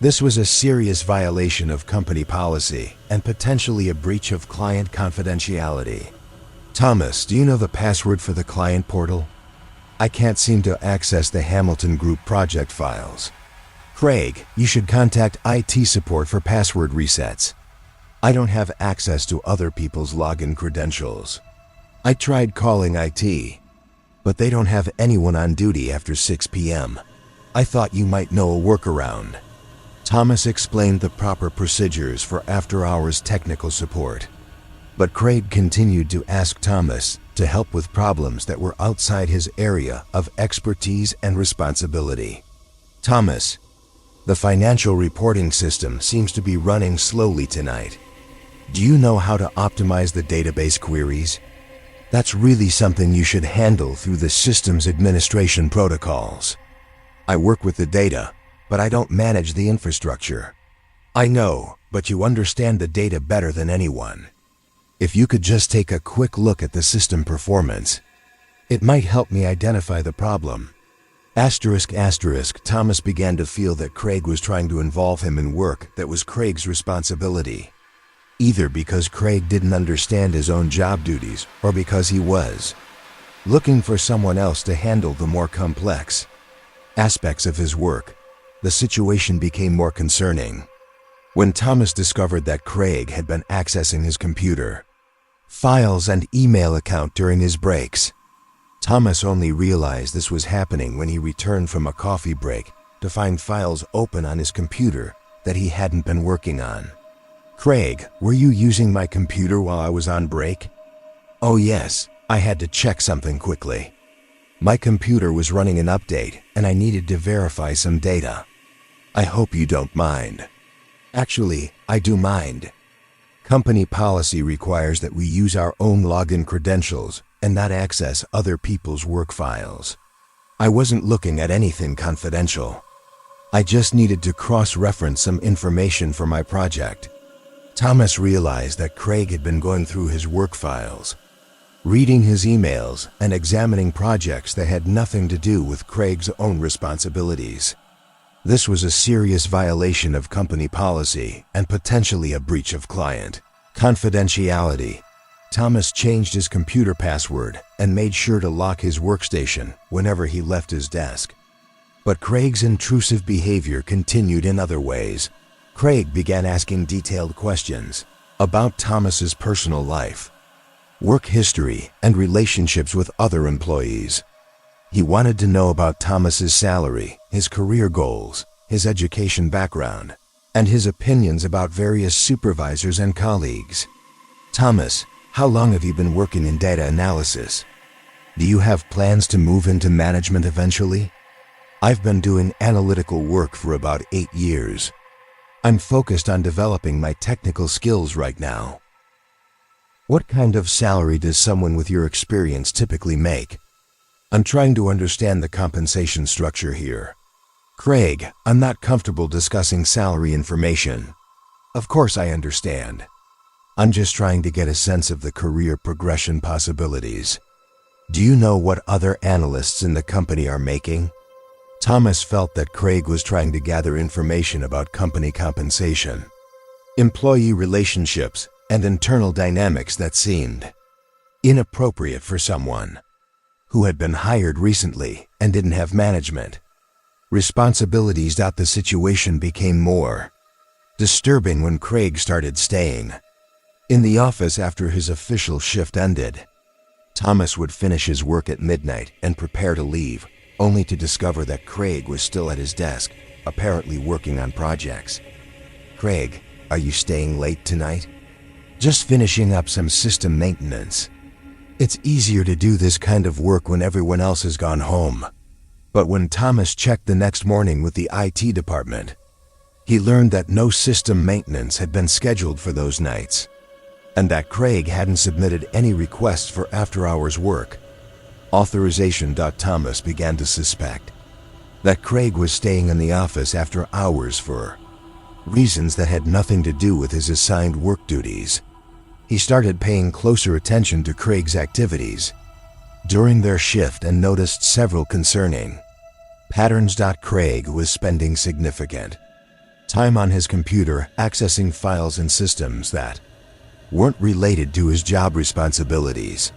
This was a serious violation of company policy and potentially a breach of client confidentiality. Thomas, do you know the password for the client portal? I can't seem to access the Hamilton Group project files. Craig, you should contact IT support for password resets. I don't have access to other people's login credentials. I tried calling IT, but they don't have anyone on duty after 6 p.m. I thought you might know a workaround. Thomas explained the proper procedures for after-hours technical support, but Craig continued to ask Thomas to help with problems that were outside his area of expertise and responsibility. Thomas, the financial reporting system seems to be running slowly tonight. Do you know how to optimize the database queries? That's really something you should handle through the system's administration protocols. I work with the data, but I don't manage the infrastructure. I know, but you understand the data better than anyone. If you could just take a quick look at the system performance, it might help me identify the problem. Thomas began to feel that Craig was trying to involve him in work that was Craig's responsibility, either because Craig didn't understand his own job duties or because he was looking for someone else to handle the more complex aspects of his work. The situation became more concerning when Thomas discovered that Craig had been accessing his computer files and email account during his breaks. Thomas only realized this was happening when he returned from a coffee break to find files open on his computer that he hadn't been working on. Craig, were you using my computer while I was on break? Oh yes, I had to check something quickly. My computer was running an update and I needed to verify some data. I hope you don't mind. Actually, I do mind. Company policy requires that we use our own login credentials and not access other people's work files. I wasn't looking at anything confidential. I just needed to cross-reference some information for my project. Thomas realized that Craig had been going through his work files, reading his emails and examining projects that had nothing to do with Craig's own responsibilities. This was a serious violation of company policy and potentially a breach of client confidentiality. Thomas changed his computer password and made sure to lock his workstation whenever he left his desk. But Craig's intrusive behavior continued in other ways. Craig began asking detailed questions about Thomas's personal life, work history, and relationships with other employees. He wanted to know about Thomas's salary, his career goals, his education background, and his opinions about various supervisors and colleagues. Thomas, how long have you been working in data analysis? Do you have plans to move into management eventually? I've been doing analytical work for about 8 years. I'm focused on developing my technical skills right now. What kind of salary does someone with your experience typically make? I'm trying to understand the compensation structure here. Craig, I'm not comfortable discussing salary information. Of course I understand. I'm just trying to get a sense of the career progression possibilities. Do you know what other analysts in the company are making? Thomas felt that Craig was trying to gather information about company compensation, employee relationships, and internal dynamics that seemed inappropriate for someone who had been hired recently and didn't have management responsibilities. The situation became more disturbing when Craig started staying in the office after his official shift ended. Thomas would finish his work at midnight and prepare to leave, only to discover that Craig was still at his desk, apparently working on projects. Craig, are you staying late tonight? Just finishing up some system maintenance. It's easier to do this kind of work when everyone else has gone home. But when Thomas checked the next morning with the IT department, he learned that no system maintenance had been scheduled for those nights, and that Craig hadn't submitted any requests for after-hours work. Authorization. Thomas began to suspect that Craig was staying in the office after hours for reasons that had nothing to do with his assigned work duties. He started paying closer attention to Craig's activities during their shift and noticed several concerning patterns. Craig was spending significant time on his computer accessing files and systems that weren't related to his job responsibilities.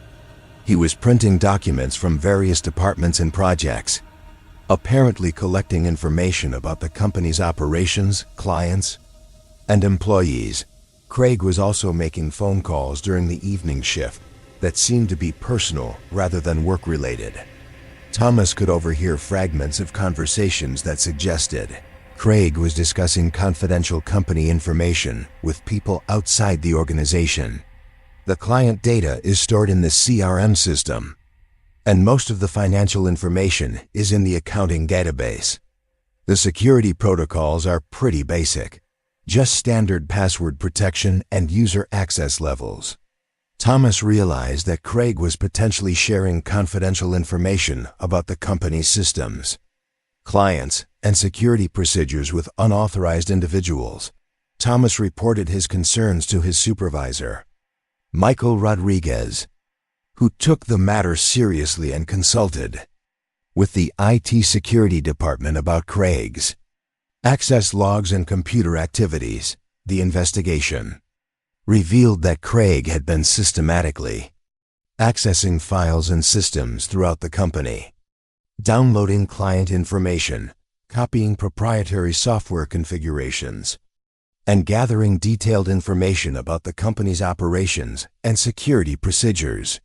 He was printing documents from various departments and projects, apparently collecting information about the company's operations, clients, and employees. Craig was also making phone calls during the evening shift that seemed to be personal rather than work-related. Thomas could overhear fragments of conversations that suggested Craig was discussing confidential company information with people outside the organization. The client data is stored in the CRM system, and most of the financial information is in the accounting database. The security protocols are pretty basic, just standard password protection and user access levels. Thomas realized that Craig was potentially sharing confidential information about the company's systems, clients, and security procedures with unauthorized individuals. Thomas reported his concerns to his supervisor, Michael Rodriguez, who took the matter seriously and consulted with the IT security department about Craig's access logs and computer activities. The investigation revealed that Craig had been systematically accessing files and systems throughout the company, downloading client information, copying proprietary software configurations, and gathering detailed information about the company's operations and security procedures.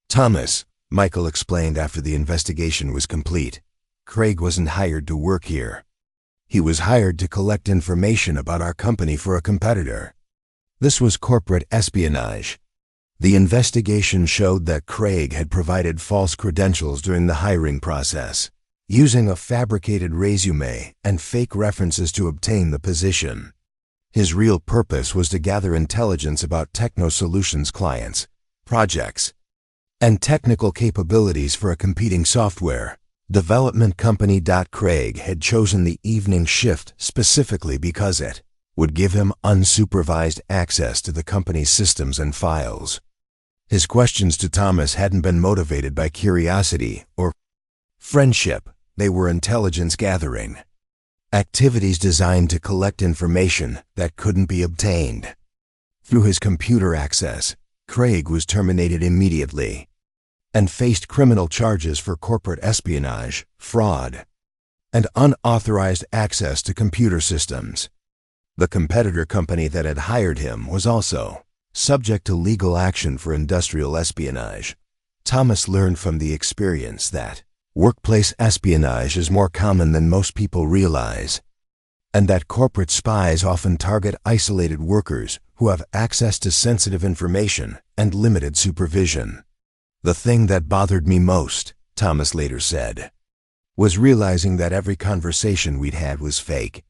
Thomas, Michael explained after the investigation was complete, Craig wasn't hired to work here. He was hired to collect information about our company for a competitor. This was corporate espionage. The investigation showed that Craig had provided false credentials during the hiring process, using a fabricated resume and fake references to obtain the position. His real purpose was to gather intelligence about Techno Solutions clients, projects, and technical capabilities for a competing software development company. Craig had chosen the evening shift specifically because it would give him unsupervised access to the company's systems and files. His questions to Thomas hadn't been motivated by curiosity or friendship. They were intelligence gathering activities designed to collect information that couldn't be obtained. Through his computer access, Craig was terminated immediately and faced criminal charges for corporate espionage, fraud, and unauthorized access to computer systems. The competitor company that had hired him was also subject to legal action for industrial espionage. Thomas learned from the experience that workplace espionage is more common than most people realize, and that corporate spies often target isolated workers who have access to sensitive information and limited supervision. The thing that bothered me most, Thomas later said, was realizing that every conversation we'd had was fake.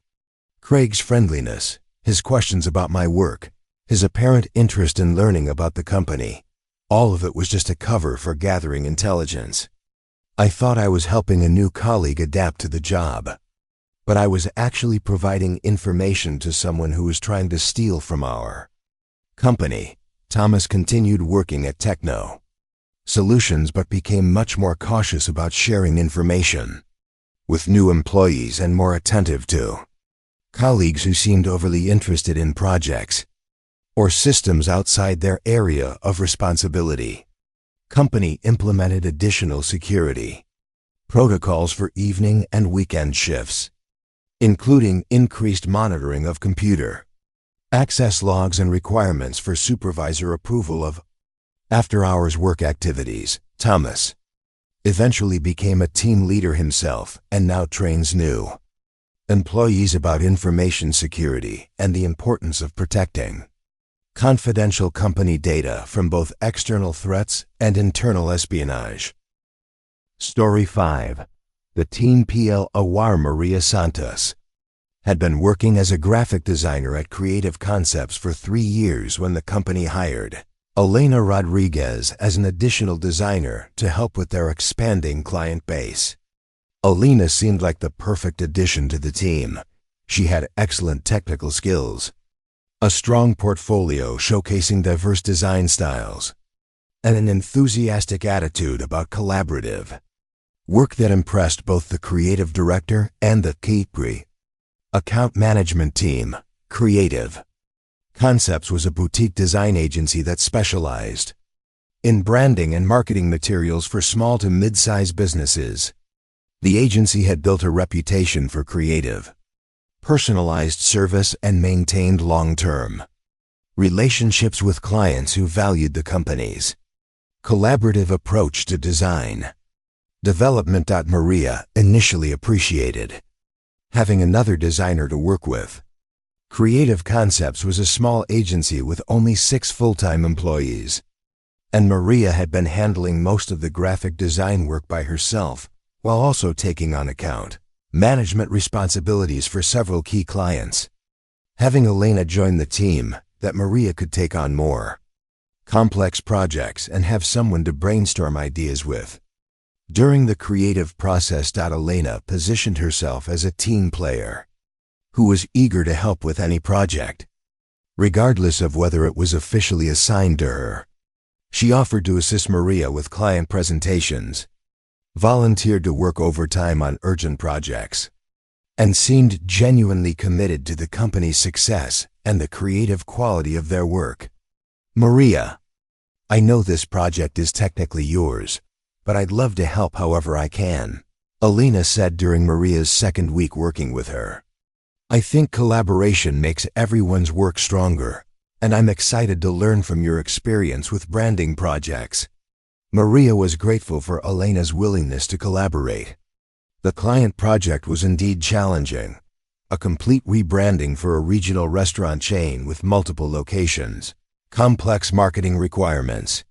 Craig's friendliness, his questions about my work, his apparent interest in learning about the company, all of it was just a cover for gathering intelligence. I thought I was helping a new colleague adapt to the job, but I was actually providing information to someone who was trying to steal from our company. Thomas continued working at Techno Solutions but became much more cautious about sharing information with new employees and more attentive to colleagues who seemed overly interested in projects or systems outside their area of responsibility. Company implemented additional security protocols for evening and weekend shifts, including increased monitoring of computer access logs and requirements for supervisor approval of after-hours work activities. Thomas eventually became a team leader himself and now trains new employees about information security and the importance of protecting confidential company data from both external threats and internal espionage. Story 5. The teen PL Awar Maria Santos had been working as a graphic designer at Creative Concepts for 3 years when the company hired Elena Rodriguez as an additional designer to help with their expanding client base. Elena seemed like the perfect addition to the team. She had excellent technical skills, a strong portfolio showcasing diverse design styles, and an enthusiastic attitude about collaborative work that impressed both the creative director and the KPRI account management team. Creative Concepts was a boutique design agency that specialized in branding and marketing materials for small to mid-sized businesses. The agency had built a reputation for creative, personalized service and maintained long-term relationships with clients who valued the company's collaborative approach to design development. Maria initially appreciated having another designer to work with. Creative Concepts was a small agency with only 6 full-time employees, and Maria had been handling most of the graphic design work by herself while also taking on account management responsibilities for several key clients. Having Elena join the team, that Maria could take on more complex projects and have someone to brainstorm ideas with. During the creative process, Elena positioned herself as a team player who was eager to help with any project, regardless of whether it was officially assigned to her. She offered to assist Maria with client presentations, volunteered to work overtime on urgent projects, and seemed genuinely committed to the company's success and the creative quality of their work. Maria, I know this project is technically yours, but I'd love to help however I can, Elena said during Maria's second week working with her. I think collaboration makes everyone's work stronger, and I'm excited to learn from your experience with branding projects. Maria was grateful for Elena's willingness to collaborate. The client project was indeed challenging, a complete rebranding for a regional restaurant chain with multiple locations. complex marketing requirements,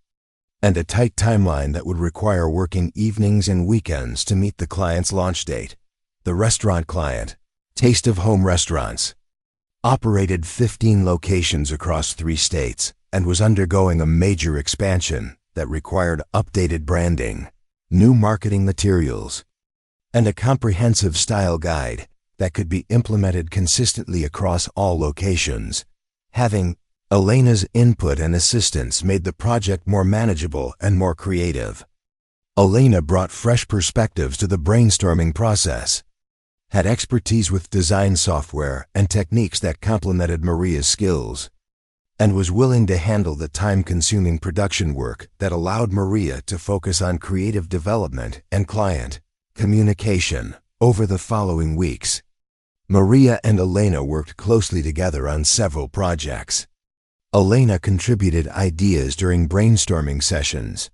and a tight timeline that would require working evenings and weekends to meet the client's launch date. The restaurant client, Taste of Home Restaurants, operated 15 locations across 3 states and was undergoing a major expansion that required updated branding, new marketing materials, and a comprehensive style guide that could be implemented consistently across all locations. Having Elena's input and assistance made the project more manageable and more creative. Elena brought fresh perspectives to the brainstorming process, had expertise with design software and techniques that complemented Maria's skills, and was willing to handle the time-consuming production work that allowed Maria to focus on creative development and client communication. Over the following weeks, Maria and Elena worked closely together on several projects. Elena contributed ideas during brainstorming sessions,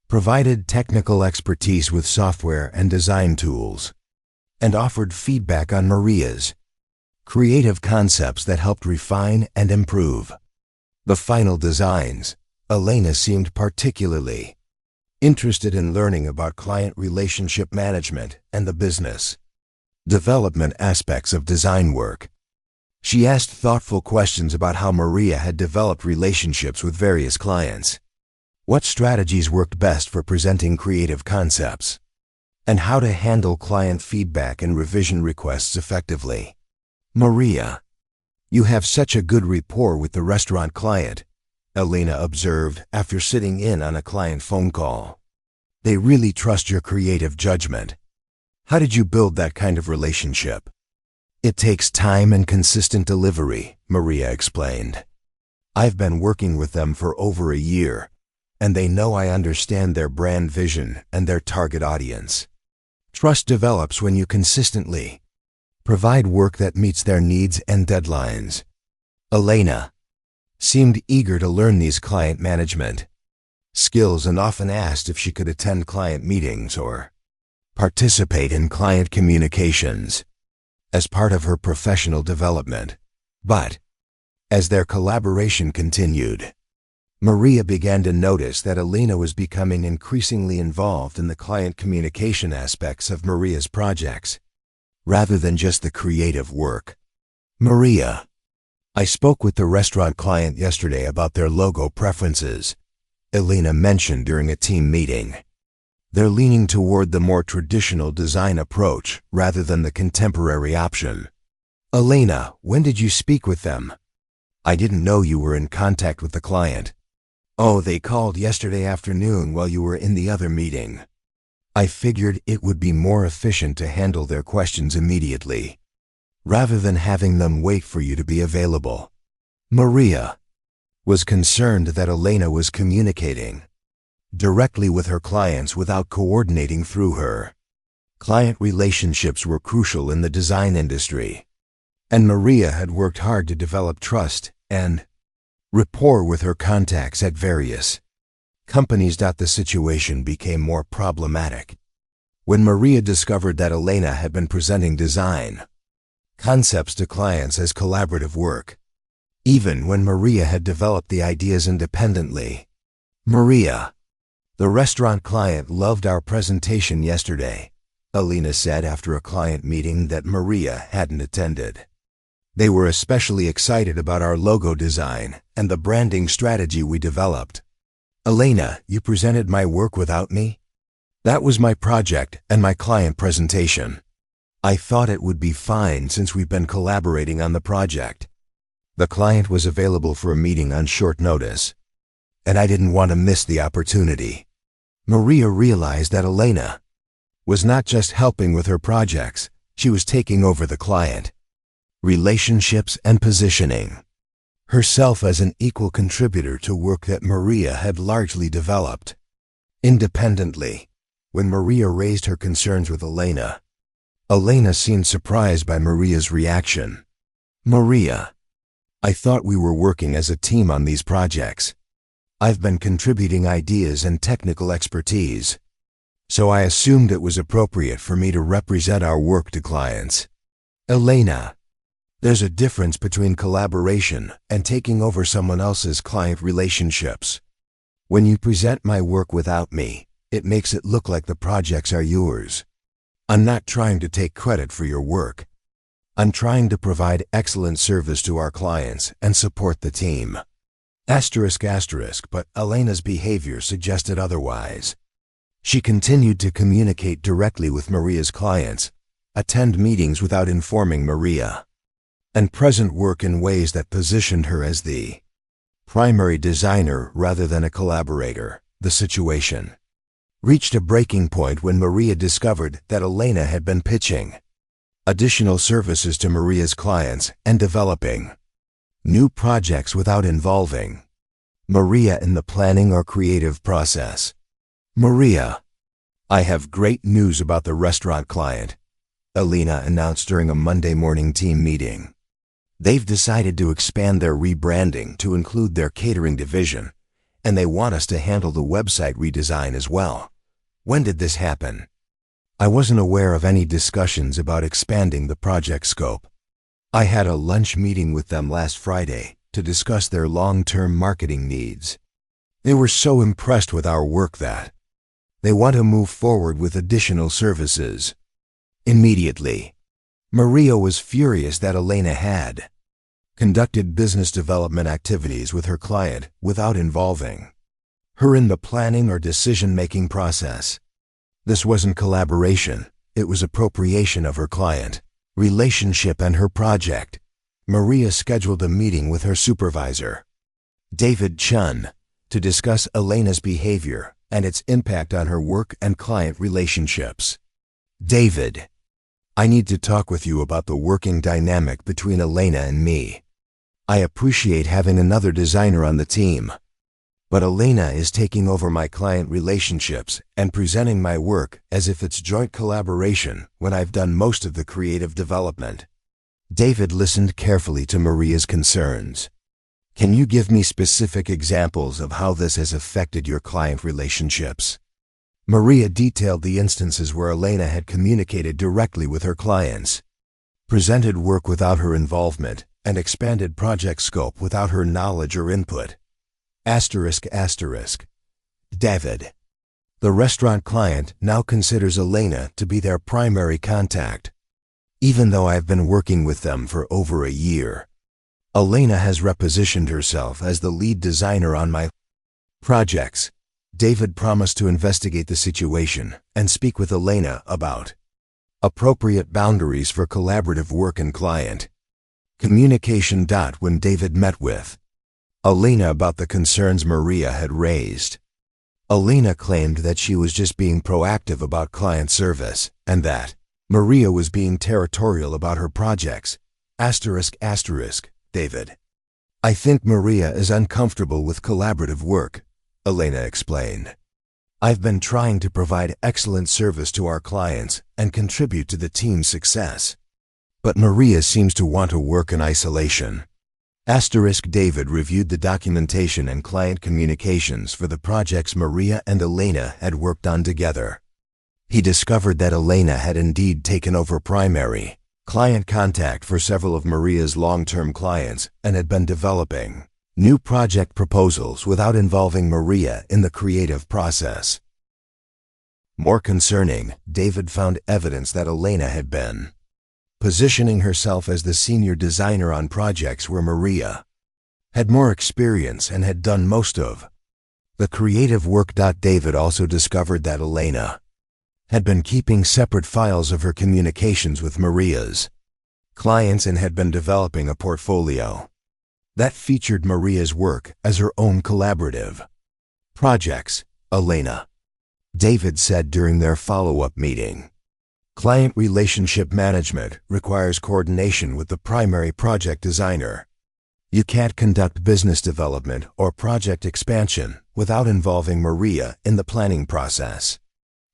provided technical expertise with software and design tools, and offered feedback on Maria's creative concepts that helped refine and improve the final designs. Elena seemed particularly interested in learning about client relationship management and the business development aspects of design work. She asked thoughtful questions about how Maria had developed relationships with various clients, what strategies worked best for presenting creative concepts, and how to handle client feedback and revision requests effectively. Maria, you have such a good rapport with the restaurant client, Elena observed after sitting in on a client phone call. They really trust your creative judgment. How did you build that kind of relationship? It takes time and consistent delivery, Maria explained. I've been working with them for over a year, and they know I understand their brand vision and their target audience. Trust develops when you consistently provide work that meets their needs and deadlines. Elena seemed eager to learn these client management skills and often asked if she could attend client meetings or participate in client communications as part of her professional development. But as their collaboration continued, Maria began to notice that Elena was becoming increasingly involved in the client communication aspects of Maria's projects, rather than just the creative work. Maria, I spoke with the restaurant client yesterday about their logo preferences, Elena mentioned during a team meeting. They're leaning toward the more traditional design approach rather than the contemporary option. Elena, when did you speak with them? I didn't know you were in contact with the client. Oh, they called yesterday afternoon while you were in the other meeting. I figured it would be more efficient to handle their questions immediately, rather than having them wait for you to be available. Maria was concerned that Elena was communicating directly with her clients without coordinating through her. Client relationships were crucial in the design industry, and Maria had worked hard to develop trust and rapport with her contacts at various companies. The situation became more problematic when Maria discovered that Elena had been presenting design concepts to clients as collaborative work, even when Maria had developed the ideas independently. Maria, the restaurant client loved our presentation yesterday, Elena said after a client meeting that Maria hadn't attended. They were especially excited about our logo design and the branding strategy we developed. Elena, you presented my work without me? That was my project and my client presentation. I thought it would be fine since we've been collaborating on the project. The client was available for a meeting on short notice, and I didn't want to miss the opportunity. Maria realized that Elena was not just helping with her projects, she was taking over the client relationships and positioning herself as an equal contributor to work that Maria had largely developed independently. When Maria raised her concerns with Elena, Elena seemed surprised by Maria's reaction. Maria, I thought we were working as a team on these projects. I've been contributing ideas and technical expertise, so I assumed it was appropriate for me to represent our work to clients. Elena, There's a difference between collaboration and taking over someone else's client relationships. When you present my work without me, it makes it look like the projects are yours. I'm not trying to take credit for your work. I'm trying to provide excellent service to our clients and support the team. But Elena's behavior suggested otherwise. She continued to communicate directly with Maria's clients, attend meetings without informing Maria, and present work in ways that positioned her as the primary designer rather than a collaborator. The situation reached a breaking point when Maria discovered that Elena had been pitching additional services to Maria's clients and developing new projects without involving Maria in the planning or creative process. Maria, I have great news about the restaurant client, Elena announced during a Monday morning team meeting. They've decided to expand their rebranding to include their catering division, and they want us to handle the website redesign as well. When did this happen? I wasn't aware of any discussions about expanding the project scope. I had a lunch meeting with them last Friday to discuss their long-term marketing needs. They were so impressed with our work that they want to move forward with additional services. Immediately, Maria was furious that Elena had conducted business development activities with her client without involving her in the planning or decision-making process. This wasn't collaboration, it was appropriation of her client relationship and her project. Maria scheduled a meeting with her supervisor, David Chun, to discuss Elena's behavior and its impact on her work and client relationships. David, I need to talk with you about the working dynamic between Elena and me. I appreciate having another designer on the team, but Elena is taking over my client relationships and presenting my work as if it's joint collaboration when I've done most of the creative development. David listened carefully to Maria's concerns. Can you give me specific examples of how this has affected your client relationships? Maria detailed the instances where Elena had communicated directly with her clients, presented work without her involvement, and expanded project scope without her knowledge or input. David. The restaurant client now considers Elena to be their primary contact, even though I've been working with them for over a year. Elena has repositioned herself as the lead designer on my projects. David promised to investigate the situation and speak with Elena about appropriate boundaries for collaborative work and client communication. When David met with Elena about the concerns Maria had raised, Elena claimed that she was just being proactive about client service and that Maria was being territorial about her projects. David. I think Maria is uncomfortable with collaborative work, Elena explained. I've been trying to provide excellent service to our clients and contribute to the team's success, but Maria seems to want to work in isolation. David reviewed the documentation and client communications for the projects Maria and Elena had worked on together. He discovered that Elena had indeed taken over primary client contact for several of Maria's long-term clients and had been developing new project proposals without involving Maria in the creative process. More concerning, David found evidence that Elena had been positioning herself as the senior designer on projects where Maria had more experience and had done most of the creative work. David also discovered that Elena had been keeping separate files of her communications with Maria's clients and had been developing a portfolio that featured Maria's work as her own collaborative projects. Elena, David said during their follow-up meeting, client relationship management requires coordination with the primary project designer. You can't conduct business development or project expansion without involving Maria in the planning process.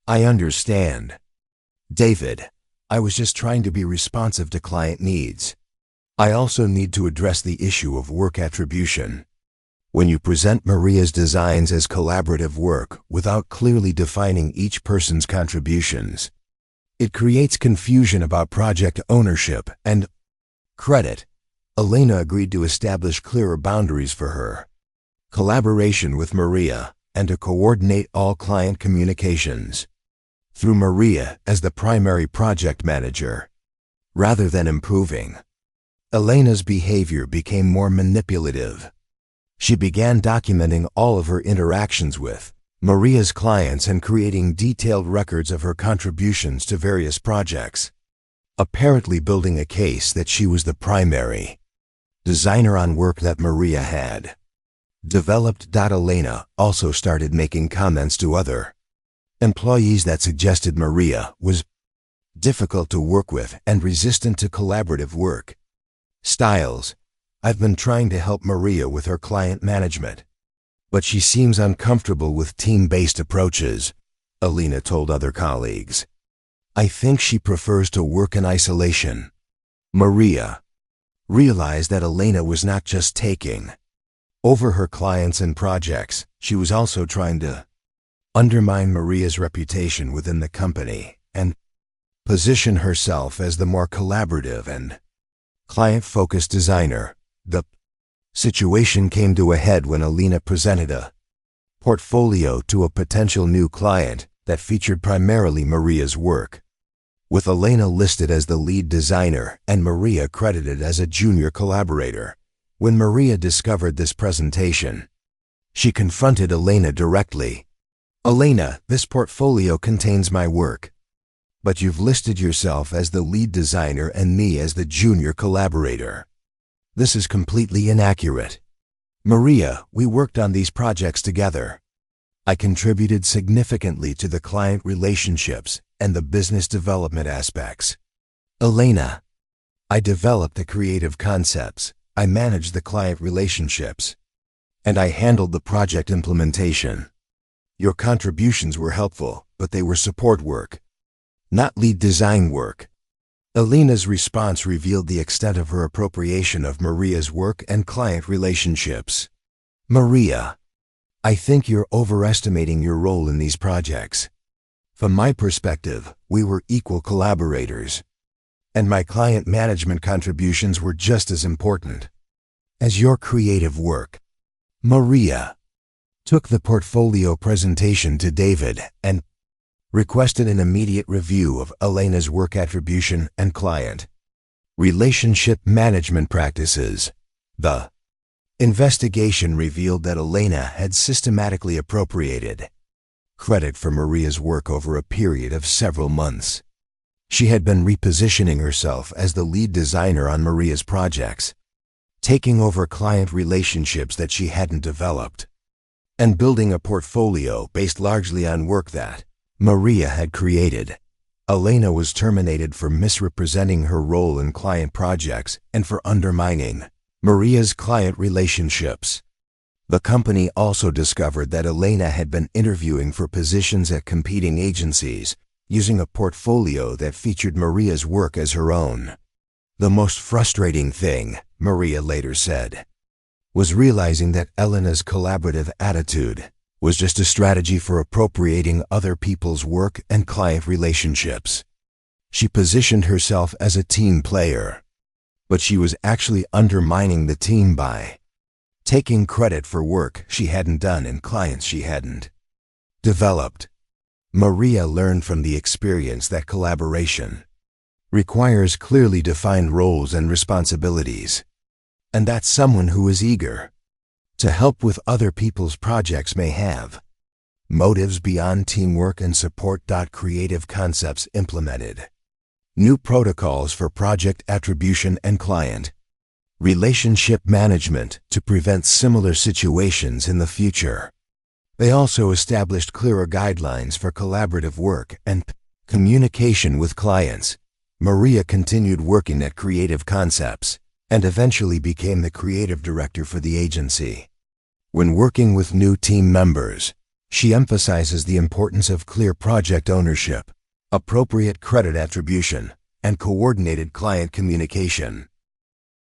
I understand, David. I was just trying to be responsive to client needs. I also need to address the issue of work attribution. When you present Maria's designs as collaborative work without clearly defining each person's contributions, it creates confusion about project ownership and Credit. Elena agreed to establish clearer boundaries for her. Collaboration with Maria, and to coordinate all client communications. Through Maria as the primary project manager. Rather than improving, Elena's behavior became more manipulative. She began documenting all of her interactions with Maria's clients and creating detailed records of her contributions to various projects, apparently building a case that she was the primary designer on work that Maria had developed. Elena also started making comments to other employees that suggested Maria was difficult to work with and resistant to collaborative work styles. I've been trying to help Maria with her client management, but she seems uncomfortable with team-based approaches, Elena told other colleagues. I think she prefers to work in isolation. Maria realized that Elena was not just taking over her clients and projects, she was also trying to undermine Maria's reputation within the company and position herself as the more collaborative and client-focused designer. The situation came to a head when Elena presented a portfolio to a potential new client that featured primarily Maria's work, with Elena listed as the lead designer and Maria credited as a junior collaborator. When Maria discovered this presentation, she confronted Elena directly. Elena, this portfolio contains my work, but you've listed yourself as the lead designer and me as the junior collaborator. This is completely inaccurate. Maria, we worked on these projects together. I contributed significantly to the client relationships and the business development aspects. Elena, I developed the creative concepts, I managed the client relationships, and I handled the project implementation. Your contributions were helpful, but they were support work, not lead design work. Elena's response revealed the extent of her appropriation of Maria's work and client relationships. Maria, I think you're overestimating your role in these projects. From my perspective, we were equal collaborators, and my client management contributions were just as important as your creative work. Maria took the portfolio presentation to David and requested an immediate review of Elena's work attribution and client relationship management practices. The investigation revealed that Elena had systematically appropriated credit for Maria's work over a period of several months. She had been repositioning herself as the lead designer on Maria's projects, taking over client relationships that she hadn't developed, and building a portfolio based largely on work that Maria had created. Elena was terminated for misrepresenting her role in client projects and for undermining Maria's client relationships. The company also discovered that Elena had been interviewing for positions at competing agencies, using a portfolio that featured Maria's work as her own. The most frustrating thing, Maria later said, was realizing that Elena's collaborative attitude was just a strategy for appropriating other people's work and client relationships. She positioned herself as a team player, but she was actually undermining the team by taking credit for work she hadn't done and clients she hadn't developed. Maria learned from the experience that collaboration requires clearly defined roles and responsibilities, and that someone who is eager to help with other people's projects may have motives beyond teamwork and support. Creative concepts implemented new protocols for project attribution and client relationship management to prevent similar situations in the future. They also established clearer guidelines for collaborative work and communication with clients. Maria continued working at Creative Concepts and eventually became the creative director for the agency. When working with new team members, she emphasizes the importance of clear project ownership, appropriate credit attribution, and coordinated client communication.